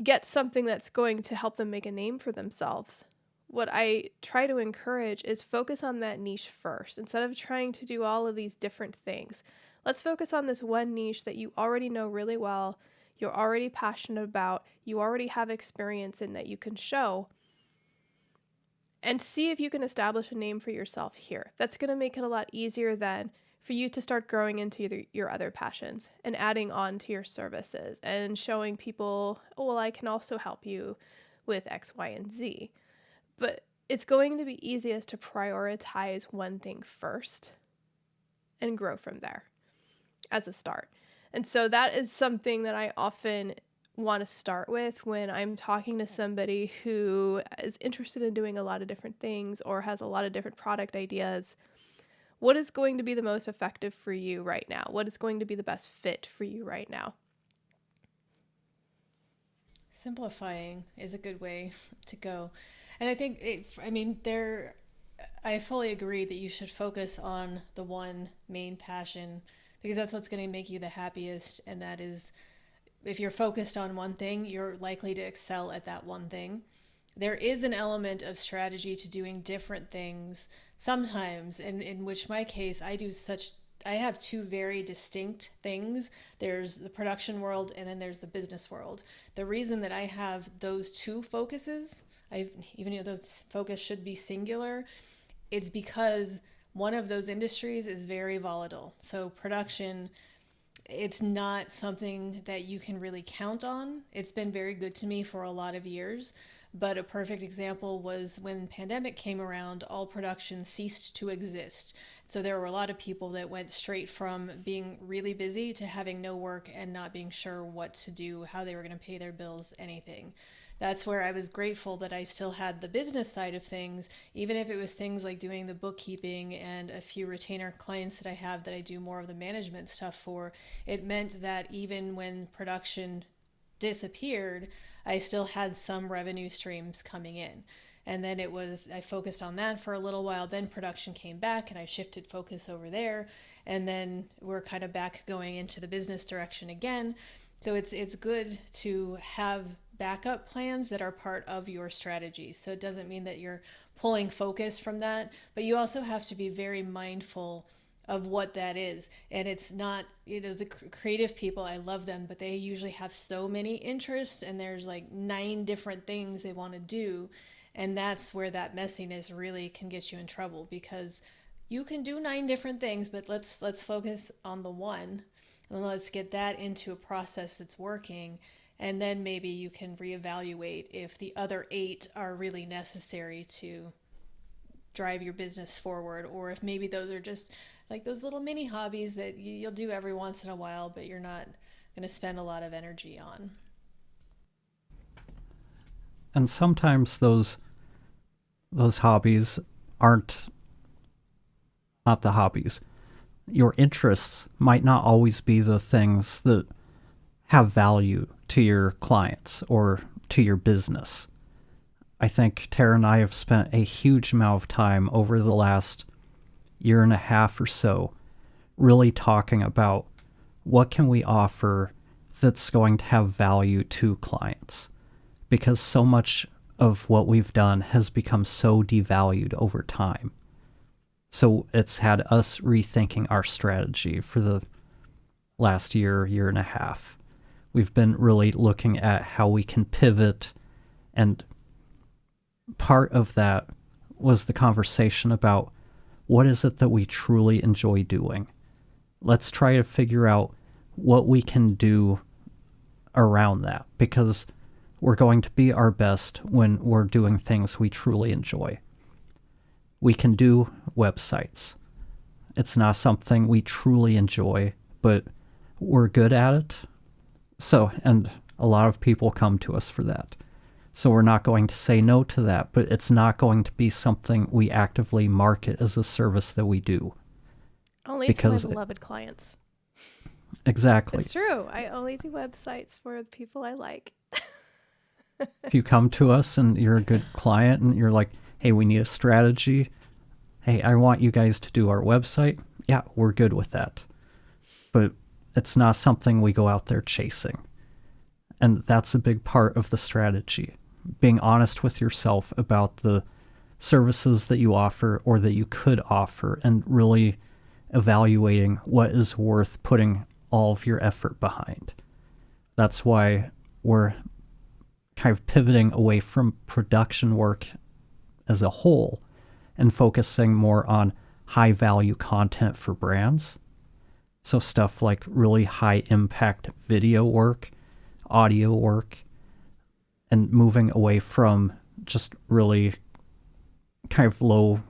get something that's going to help them make a name for themselves, what I try to encourage is focus on that niche first instead of trying to do all of these different things. Let's focus on this one niche that you already know really well, you're already passionate about, you already have experience in that you can show, and see if you can establish a name for yourself here. That's going to make it a lot easier then for you to start growing into your other passions and adding on to your services and showing people, oh, well, I can also help you with X, Y, and Z. But it's going to be easiest to prioritize one thing first and grow from there as a start. And so that is something that I often want to start with when I'm talking to somebody who is interested in doing a lot of different things or has a lot of different product ideas. What is going to be the most effective for you right now? What is going to be the best fit for you right now? Simplifying is a good way to go. And I think, I fully agree that you should focus on the one main passion because that's what's going to make you the happiest. And that is, if you're focused on one thing, you're likely to excel at that one thing. There is an element of strategy to doing different things sometimes, in which my case, I have two very distinct things. There's the production world and then there's the business world. The reason that I have those two focuses, even though the focus should be singular, it's because one of those industries is very volatile. So production, it's not something that you can really count on. It's been very good to me for a lot of years. But a perfect example was when the pandemic came around, all production ceased to exist. So there were a lot of people that went straight from being really busy to having no work and not being sure what to do, how they were going to pay their bills, anything. That's where I was grateful that I still had the business side of things, even if it was things like doing the bookkeeping and a few retainer clients that I have that I do more of the management stuff for. It meant that even when production disappeared, I still had some revenue streams coming in. And then I focused on that for a little while. Then production came back and I shifted focus over there. And then we're kind of back going into the business direction again. So it's good to have backup plans that are part of your strategy. So it doesn't mean that you're pulling focus from that, but you also have to be very mindful of what that is. And it's not, the creative people, I love them, but they usually have so many interests and there's like 9 different things they want to do. And that's where that messiness really can get you in trouble, because you can do 9 different things, but let's focus on the one and let's get that into a process that's working. And then maybe you can reevaluate if the other 8 are really necessary to drive your business forward, or if maybe those are just like those little mini hobbies that you'll do every once in a while, but you're not going to spend a lot of energy on. And sometimes those hobbies aren't not the hobbies. Your interests might not always be the things that have value to your clients or to your business. I think Tara and I have spent a huge amount of time over the last year and a half or so really talking about what can we offer that's going to have value to clients, because so much of what we've done has become so devalued over time. So it's had us rethinking our strategy for the last year and a half. We've been really looking at how we can pivot, and part of that was the conversation about what is it that we truly enjoy doing. Let's try to figure out what we can do around that, because we're going to be our best when we're doing things we truly enjoy. We can do websites. It's not something we truly enjoy, but we're good at it. So, and a lot of people come to us for that. So we're not going to say no to that, but it's not going to be something we actively market as a service that we do. Only because to my beloved clients. Exactly. It's true. I only do websites for the people I like. If you come to us and you're a good client and you're like, hey, we need a strategy. Hey, I want you guys to do our website. Yeah, we're good with that. But it's not something we go out there chasing. And that's a big part of the strategy. Being honest with yourself about the services that you offer or that you could offer, and really evaluating what is worth putting all of your effort behind. That's why we're kind of pivoting away from production work as a whole and focusing more on high value content for brands. So stuff like really high impact video work, audio work, and moving away from just really kind of low,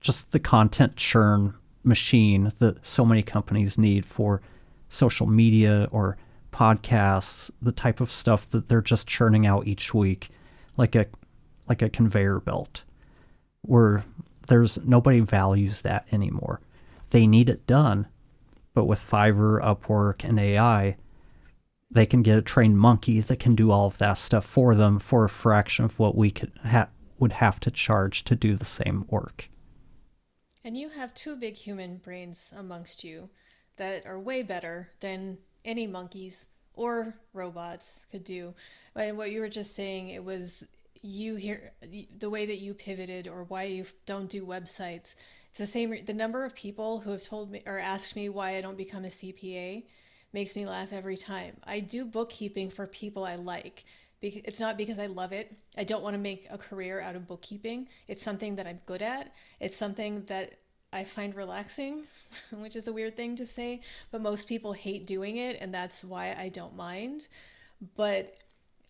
just the content churn machine that so many companies need for social media or podcasts, the type of stuff that they're just churning out each week like a conveyor belt, where there's nobody values that anymore. They need it done, but with Fiverr, Upwork, and AI, they can get a trained monkey that can do all of that stuff for them for a fraction of what we would have to charge to do the same work. And you have two big human brains amongst you that are way better than any monkeys or robots could do. And what you were just saying, it was you hear the way that you pivoted or why you don't do websites. It's the same. The number of people who have told me or asked me why I don't become a CPA makes me laugh every time. I do bookkeeping for people I like. It's not because I love it. I don't want to make a career out of bookkeeping. It's something that I'm good at. It's something that I find relaxing, which is a weird thing to say, but most people hate doing it, and that's why I don't mind. But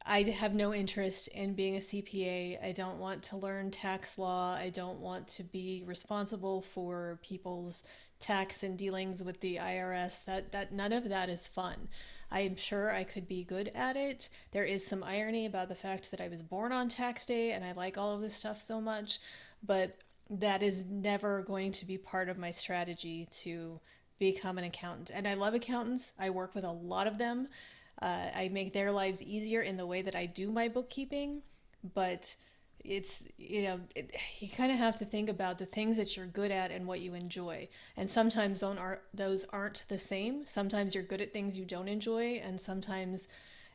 I have no interest in being a CPA. I don't want to learn tax law. I don't want to be responsible for people's tax and dealings with the IRS. That none of that is fun. I am sure I could be good at it. There is some irony about the fact that I was born on tax day and I like all of this stuff so much, but that is never going to be part of my strategy to become an accountant. And I love accountants. I work with a lot of them. I make their lives easier in the way that I do my bookkeeping, but it's, you kind of have to think about the things that you're good at and what you enjoy. And sometimes those aren't the same. Sometimes you're good at things you don't enjoy, and sometimes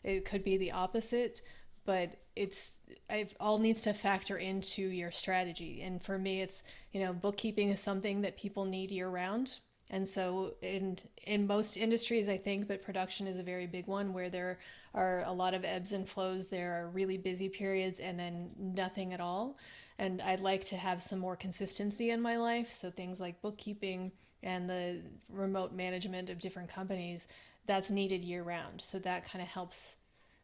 it could be the opposite. But it all needs to factor into your strategy. And for me, it's, bookkeeping is something that people need year round. And so in most industries, I think, but production is a very big one where there are a lot of ebbs and flows. There are really busy periods and then nothing at all. And I'd like to have some more consistency in my life. So things like bookkeeping and the remote management of different companies, that's needed year round. So that kind of helps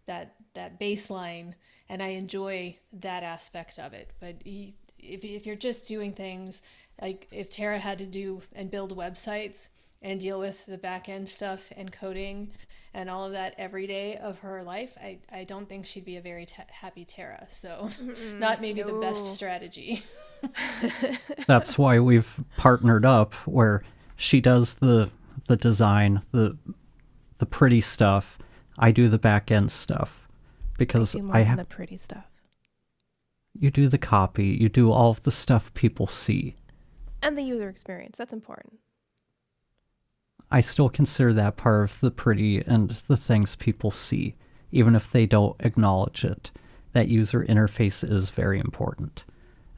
that baseline. And I enjoy that aspect of it. But if you're just doing things, like if Tara had to do and build websites and deal with the back end stuff and coding and all of that every day of her life, I don't think she'd be a very happy Tara. So not maybe the best strategy. That's why we've partnered up, where she does the design, the pretty stuff. I do the back end stuff, because I have the pretty stuff. You do the copy, you do all of the stuff people see. And the user experience, that's important. I still consider that part of the pretty and the things people see, even if they don't acknowledge it. That user interface is very important.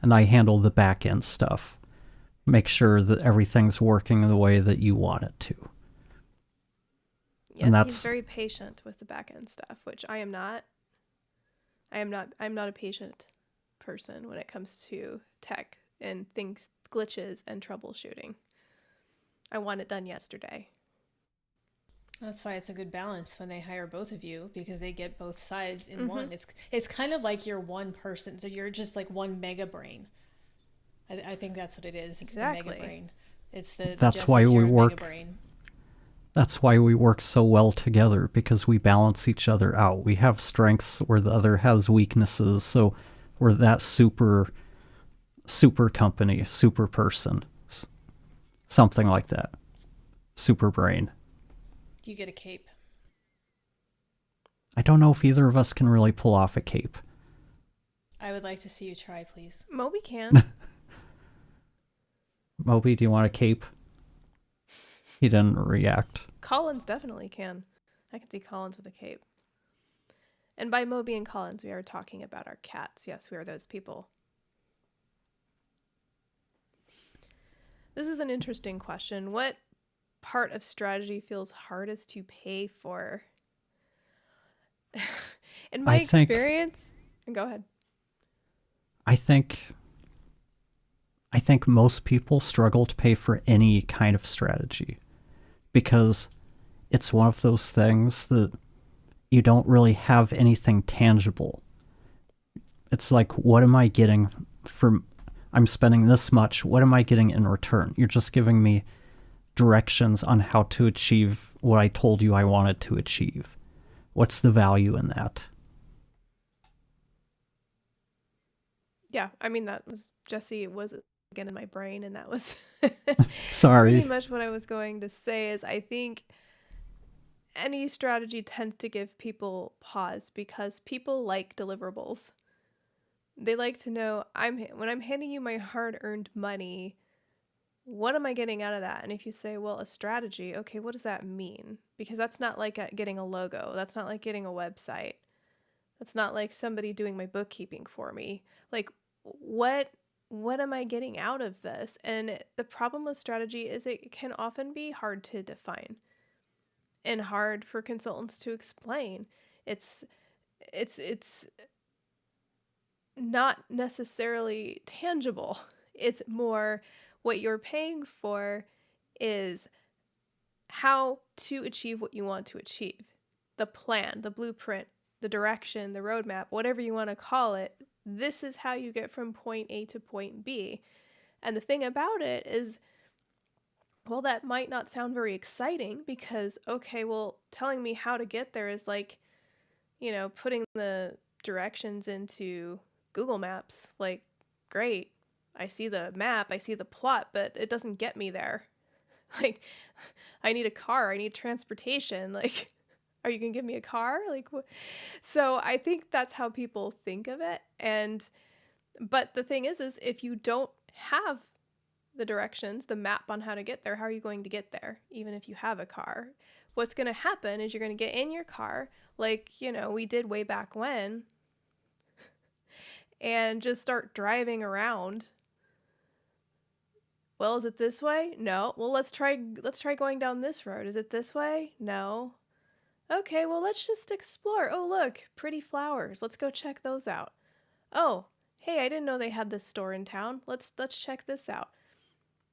And I handle the back end stuff. Make sure that everything's working the way that you want it to. Yes, and he's very patient with the back end stuff, which I am not. I'm not a patient person when it comes to tech and things, glitches and troubleshooting. I want it done yesterday. That's why it's a good balance when they hire both of you, because they get both sides in one. It's kind of like you're one person, so you're just like one mega brain. I think that's what it is. It's exactly. The mega brain. It's that's why we work. Brain. That's why we work so well together, because we balance each other out. We have strengths where the other has weaknesses, so we're that super company, super person, something like that. Super brain. You get a cape. I don't know if either of us can really pull off a cape. I would like to see you try, please. Moby can. Moby, do you want a cape? He didn't react. Collins definitely can. I can see Collins with a cape. And by Moby and Collins, we are talking about our cats. Yes, we are those people. This is an interesting question. What part of strategy feels hardest to pay for? In my I think experience, and go ahead. I think I think most people struggle to pay for any kind of strategy because it's one of those things that you don't really have anything tangible. It's like, what am I getting from? I'm spending this much. What am I getting in return? You're just giving me directions on how to achieve what I told you I wanted to achieve. What's the value in that? Yeah, I mean, that was Jesse was again in my brain, and that was pretty Sorry. much what I was going to say. Is I think any strategy tends to give people pause because people like deliverables. They like to know when I'm handing you my hard-earned money, what am I getting out of that? And if you say, well, a strategy, okay, what does that mean? Because that's not like getting a logo. That's not like getting a website. That's not like somebody doing my bookkeeping for me. Like, what am I getting out of this? And the problem with strategy is it can often be hard to define and hard for consultants to explain. It's not necessarily tangible. It's more what you're paying for is how to achieve what you want to achieve. The plan, the blueprint, the direction, the roadmap, whatever you want to call it. This is how you get from point A to point B. And the thing about it is, well, that might not sound very exciting because, okay, well, telling me how to get there is like, putting the directions into Google Maps. Like, great. I see the map, I see the plot, but it doesn't get me there. Like, I need a car, I need transportation. Like, are you going to give me a car? Like, so I think that's how people think of it. But the thing is if you don't have the directions, the map on how to get there, how are you going to get there? Even if you have a car, what's going to happen is you're going to get in your car, like, we did way back when, and just start driving around. Well, is it this way? No. Well, let's try going down this road. Is it this way? No. Okay, well, let's just explore. Oh, look, pretty flowers. Let's go check those out. Oh, hey, I didn't know they had this store in town. Let's check this out.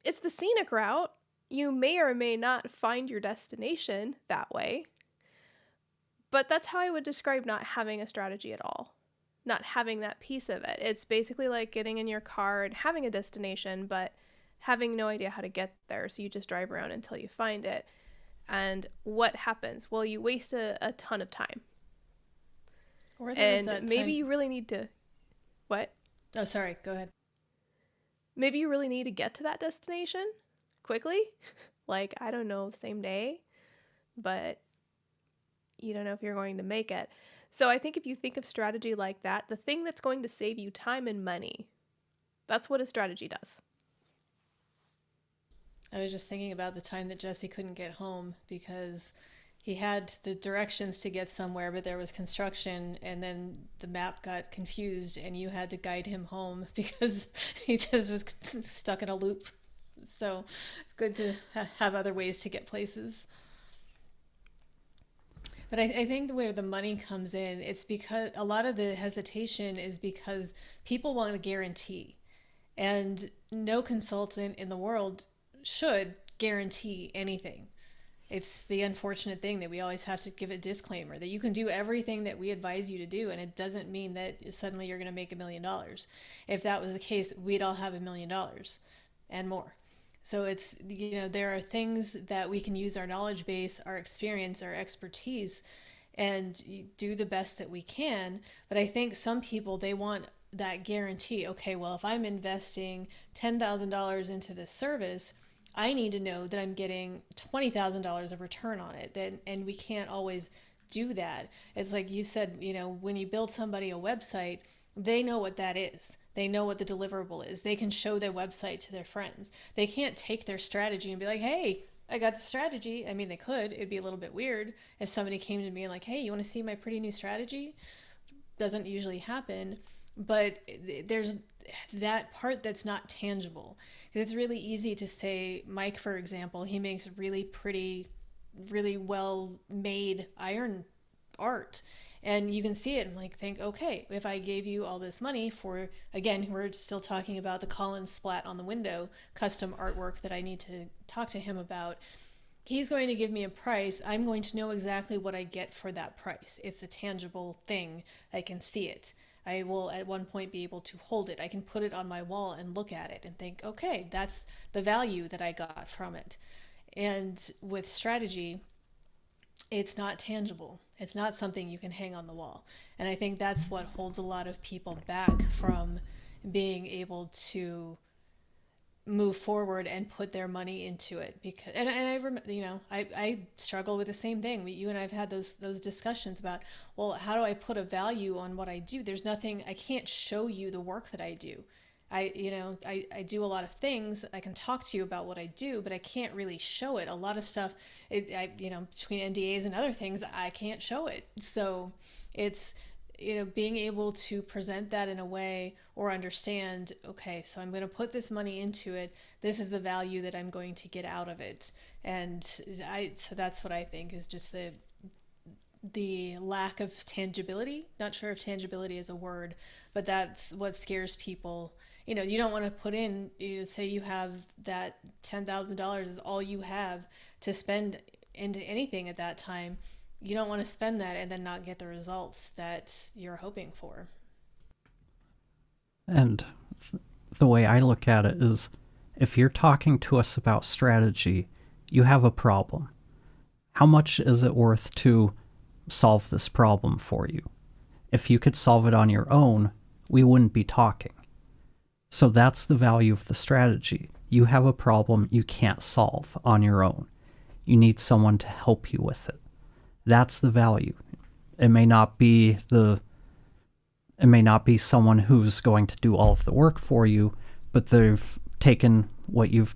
It's the scenic route. You may or may not find your destination that way. But that's how I would describe not having a strategy at all. Not having that piece of it. It's basically like getting in your car and having a destination, but having no idea how to get there. So you just drive around until you find it. And what happens? Well, you waste a ton of time. Or there was And that maybe time. you really need to... What? Oh, sorry. Go ahead. Maybe you really need to get to that destination quickly. Like, I don't know, the same day. But you don't know if you're going to make it. So I think if you think of strategy like that, the thing that's going to save you time and money, that's what a strategy does. I was just thinking about the time that Jesse couldn't get home because he had the directions to get somewhere, but there was construction, and then the map got confused, and you had to guide him home because he just was stuck in a loop. So it's good to have other ways to get places. But I think where the money comes in, it's because a lot of the hesitation is because people want a guarantee. And no consultant in the world should guarantee anything. It's the unfortunate thing that we always have to give a disclaimer that you can do everything that we advise you to do, and it doesn't mean that suddenly you're going to make $1 million. If that was the case, we'd all have $1 million and more. So it's, there are things that we can use our knowledge base, our experience, our expertise, and do the best that we can. But I think some people, they want that guarantee. Okay, well, if I'm investing $10,000 into this service, I need to know that I'm getting $20,000 of return on it. And we can't always do that. It's like you said, when you build somebody a website, they know what that is. They know what the deliverable is. They can show their website to their friends. They can't take their strategy and be like, hey, I got the strategy. I mean, they could. It'd be a little bit weird if somebody came to me and like, hey, you want to see my pretty new strategy? Doesn't usually happen. but there's that part that's not tangible. Because it's really easy to say, Mike, for example, he makes really pretty, really well made iron art. And you can see it and like think, okay, if I gave you all this money for, again, we're still talking about the Collins splat on the window custom artwork that I need to talk to him about. He's going to give me a price. I'm going to know exactly what I get for that price. It's a tangible thing. I can see it. I will at one point be able to hold it. I can put it on my wall and look at it and think, okay, that's the value that I got from it. And with strategy, it's not tangible. It's not something you can hang on the wall. And I think that's what holds a lot of people back from being able to move forward and put their money into it. Because and I remember, I struggle with the same thing. You and I have had those discussions about, well, how do I put a value on what I do? There's nothing, I can't show you the work that I do. I do a lot of things. I can talk to you about what I do, but I can't really show it. A lot of stuff, between NDAs and other things, I can't show it. So it's, being able to present that in a way or understand, okay, so I'm going to put this money into it. This is the value that I'm going to get out of it. And so that's what I think is just the lack of tangibility. Not sure if tangibility is a word, but that's what scares people. You don't want to put in, say you have that $10,000 is all you have to spend into anything at that time. You don't want to spend that and then not get the results that you're hoping for. And the way I look at it is, if you're talking to us about strategy, you have a problem. How much is it worth to solve this problem for you? If you could solve it on your own, we wouldn't be talking. So that's the value of the strategy. You have a problem you can't solve on your own. You need someone to help you with it. That's the value. It may not be someone who's going to do all of the work for you, but they've taken what you've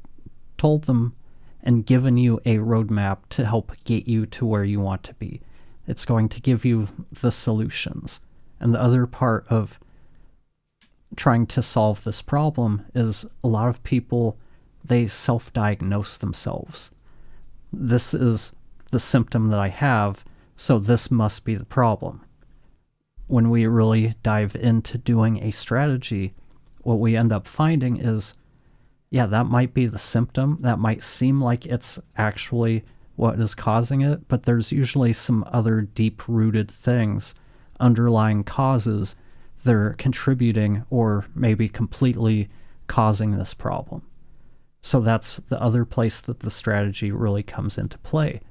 told them and given you a roadmap to help get you to where you want to be. It's going to give you the solutions. And the other part of trying to solve this problem is a lot of people, they self-diagnose themselves. This is the symptom that I have, so this must be the problem. When we really dive into doing a strategy, what we end up finding is, yeah, that might be the symptom. That might seem like it's actually what is causing it, but there's usually some other deep-rooted things, underlying causes that are contributing or maybe completely causing this problem. So that's the other place that the strategy really comes into play.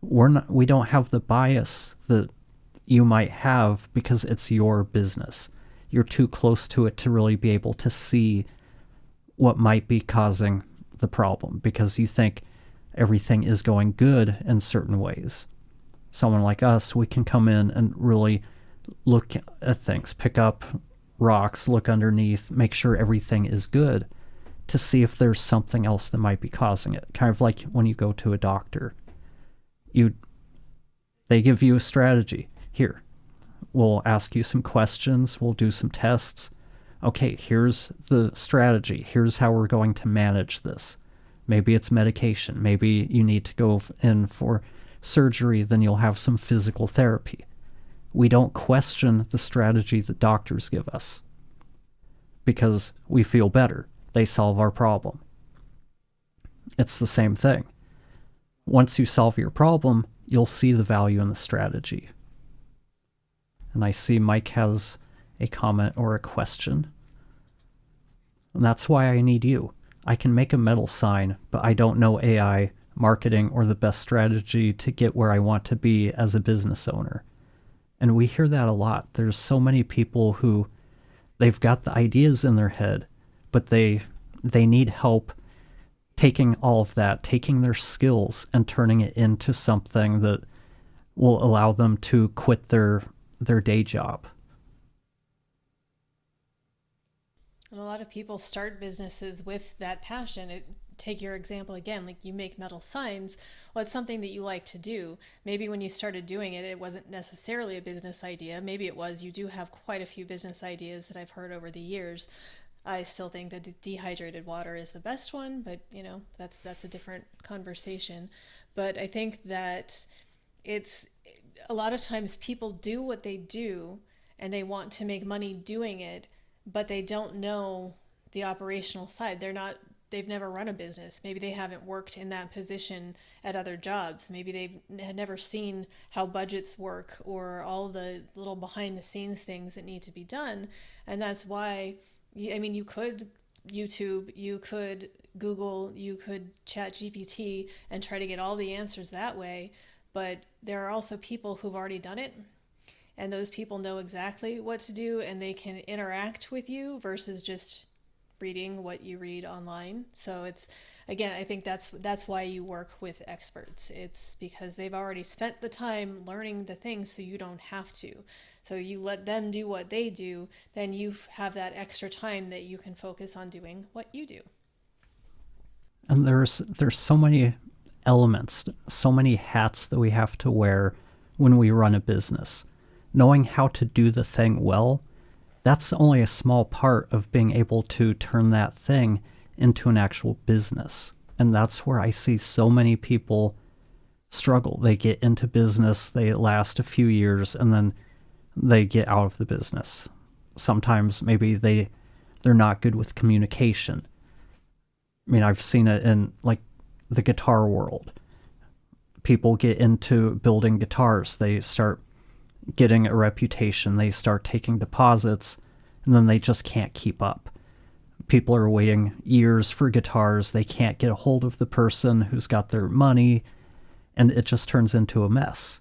We don't have the bias that you might have because it's your business. You're too close to it to really be able to see what might be causing the problem because you think everything is going good in certain ways. Someone like us, we can come in and really look at things, pick up rocks, look underneath, make sure everything is good to see if there's something else that might be causing it. Kind of like when you go to a doctor. They give you a strategy. Here, we'll ask you some questions, we'll do some tests. Okay, here's the strategy. Here's how we're going to manage this. Maybe it's medication. Maybe you need to go in for surgery, then you'll have some physical therapy. We don't question the strategy that doctors give us because we feel better. They solve our problem. It's the same thing. Once you solve your problem, you'll see the value in the strategy. And I see Mike has a comment or a question. And that's why I need you. I can make a metal sign, but I don't know AI, marketing, or the best strategy to get where I want to be as a business owner. And we hear that a lot. There's so many people who they've got the ideas in their head, but they need help taking all of that, taking their skills and turning it into something that will allow them to quit their day job. And a lot of people start businesses with that passion. take your example again, like you make metal signs. Well, it's something that you like to do. Maybe when you started doing it, it wasn't necessarily a business idea. Maybe it was. You do have quite a few business ideas that I've heard over the years. I still think that the dehydrated water is the best one, but that's a different conversation. But I think that it's a lot of times people do what they do and they want to make money doing it, but they don't know the operational side. They've never run a business. Maybe they haven't worked in that position at other jobs. Maybe they've had never seen how budgets work or all the little behind the scenes things that need to be done. And that's why, you could YouTube, you could Google, you could chat GPT and try to get all the answers that way. But there are also people who've already done it, and those people know exactly what to do, and they can interact with you versus just reading what you read online. So it's, again, I think that's why you work with experts. It's because they've already spent the time learning the things, so you don't have to. So you let them do what they do, then you have that extra time that you can focus on doing what you do. And there's so many elements, so many hats that we have to wear when we run a business. Knowing how to do the thing well, that's only a small part of being able to turn that thing into an actual business. And that's where I see so many people struggle. They get into business, they last a few years, and then they get out of the business. Sometimes maybe they're not good with communication. I've seen it in like the guitar world. People get into building guitars, they start getting a reputation, they start taking deposits, and then they just can't keep up. People are waiting years for guitars, they can't get a hold of the person who's got their money, and it just turns into a mess.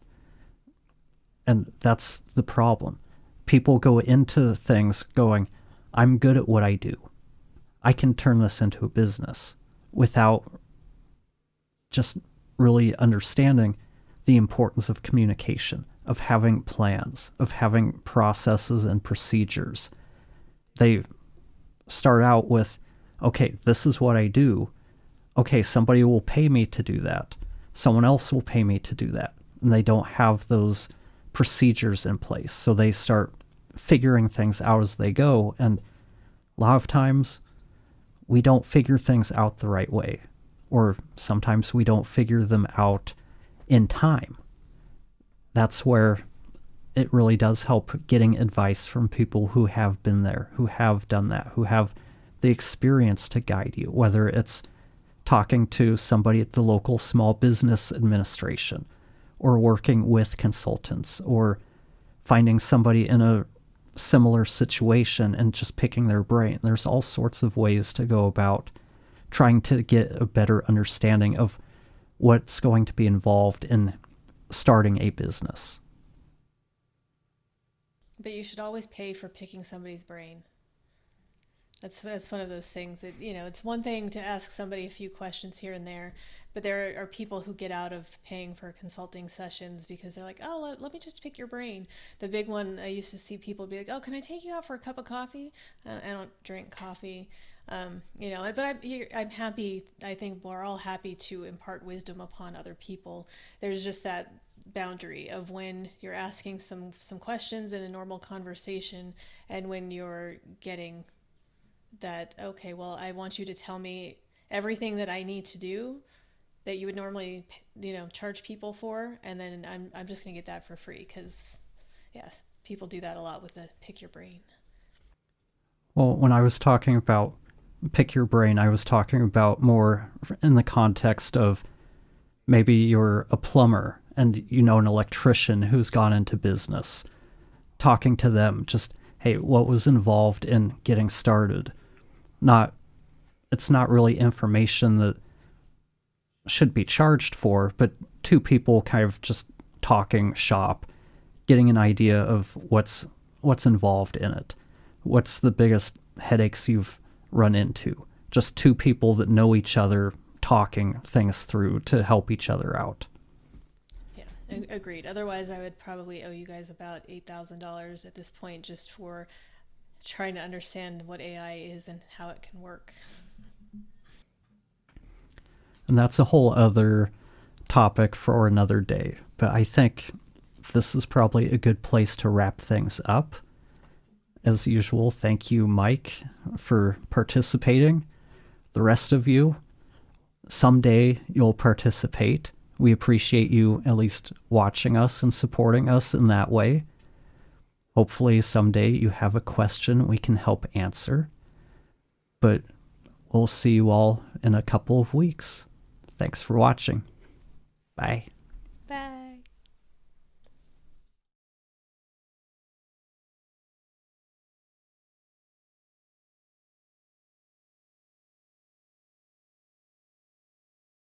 And that's the problem. People go into things going, I'm good at what I do. I can turn this into a business, without just really understanding the importance of communication, of having plans, of having processes and procedures. They start out with, okay, this is what I do. Okay, somebody will pay me to do that. Someone else will pay me to do that. And they don't have those procedures in place. So they start figuring things out as they go. And a lot of times we don't figure things out the right way. Or sometimes we don't figure them out in time. That's where it really does help getting advice from people who have been there, who have done that, who have the experience to guide you, whether it's talking to somebody at the local small business administration, or working with consultants, or finding somebody in a similar situation and just picking their brain. There's all sorts of ways to go about trying to get a better understanding of what's going to be involved in starting a business. But you should always pay for picking somebody's brain. That's one of those things that, it's one thing to ask somebody a few questions here and there, but there are people who get out of paying for consulting sessions because they're like, oh, let me just pick your brain. The big one, I used to see people be like, oh, can I take you out for a cup of coffee? I don't drink coffee. But I'm happy. I think we're all happy to impart wisdom upon other people. There's just that boundary of when you're asking some questions in a normal conversation and when you're getting that, okay, well, I want you to tell me everything that I need to do that you would normally, charge people for, and then I'm just going to get that for free because, yeah, people do that a lot with the pick your brain. Well, when I was talking about pick your brain, I was talking about more in the context of maybe you're a plumber and an electrician who's gone into business. Talking to them, just, hey, what was involved in getting started? It's not really information that should be charged for, but two people kind of just talking shop, getting an idea of what's involved in it. What's the biggest headaches you've run into? Just two people that know each other talking things through to help each other out. Yeah, agreed. Otherwise, I would probably owe you guys about $8,000 at this point just for trying to understand what AI is and how it can work. And that's a whole other topic for another day. But I think this is probably a good place to wrap things up. As usual, thank you, Mike, for participating. The rest of you, someday you'll participate. We appreciate you at least watching us and supporting us in that way. Hopefully someday you have a question we can help answer. But we'll see you all in a couple of weeks. Thanks for watching. Bye.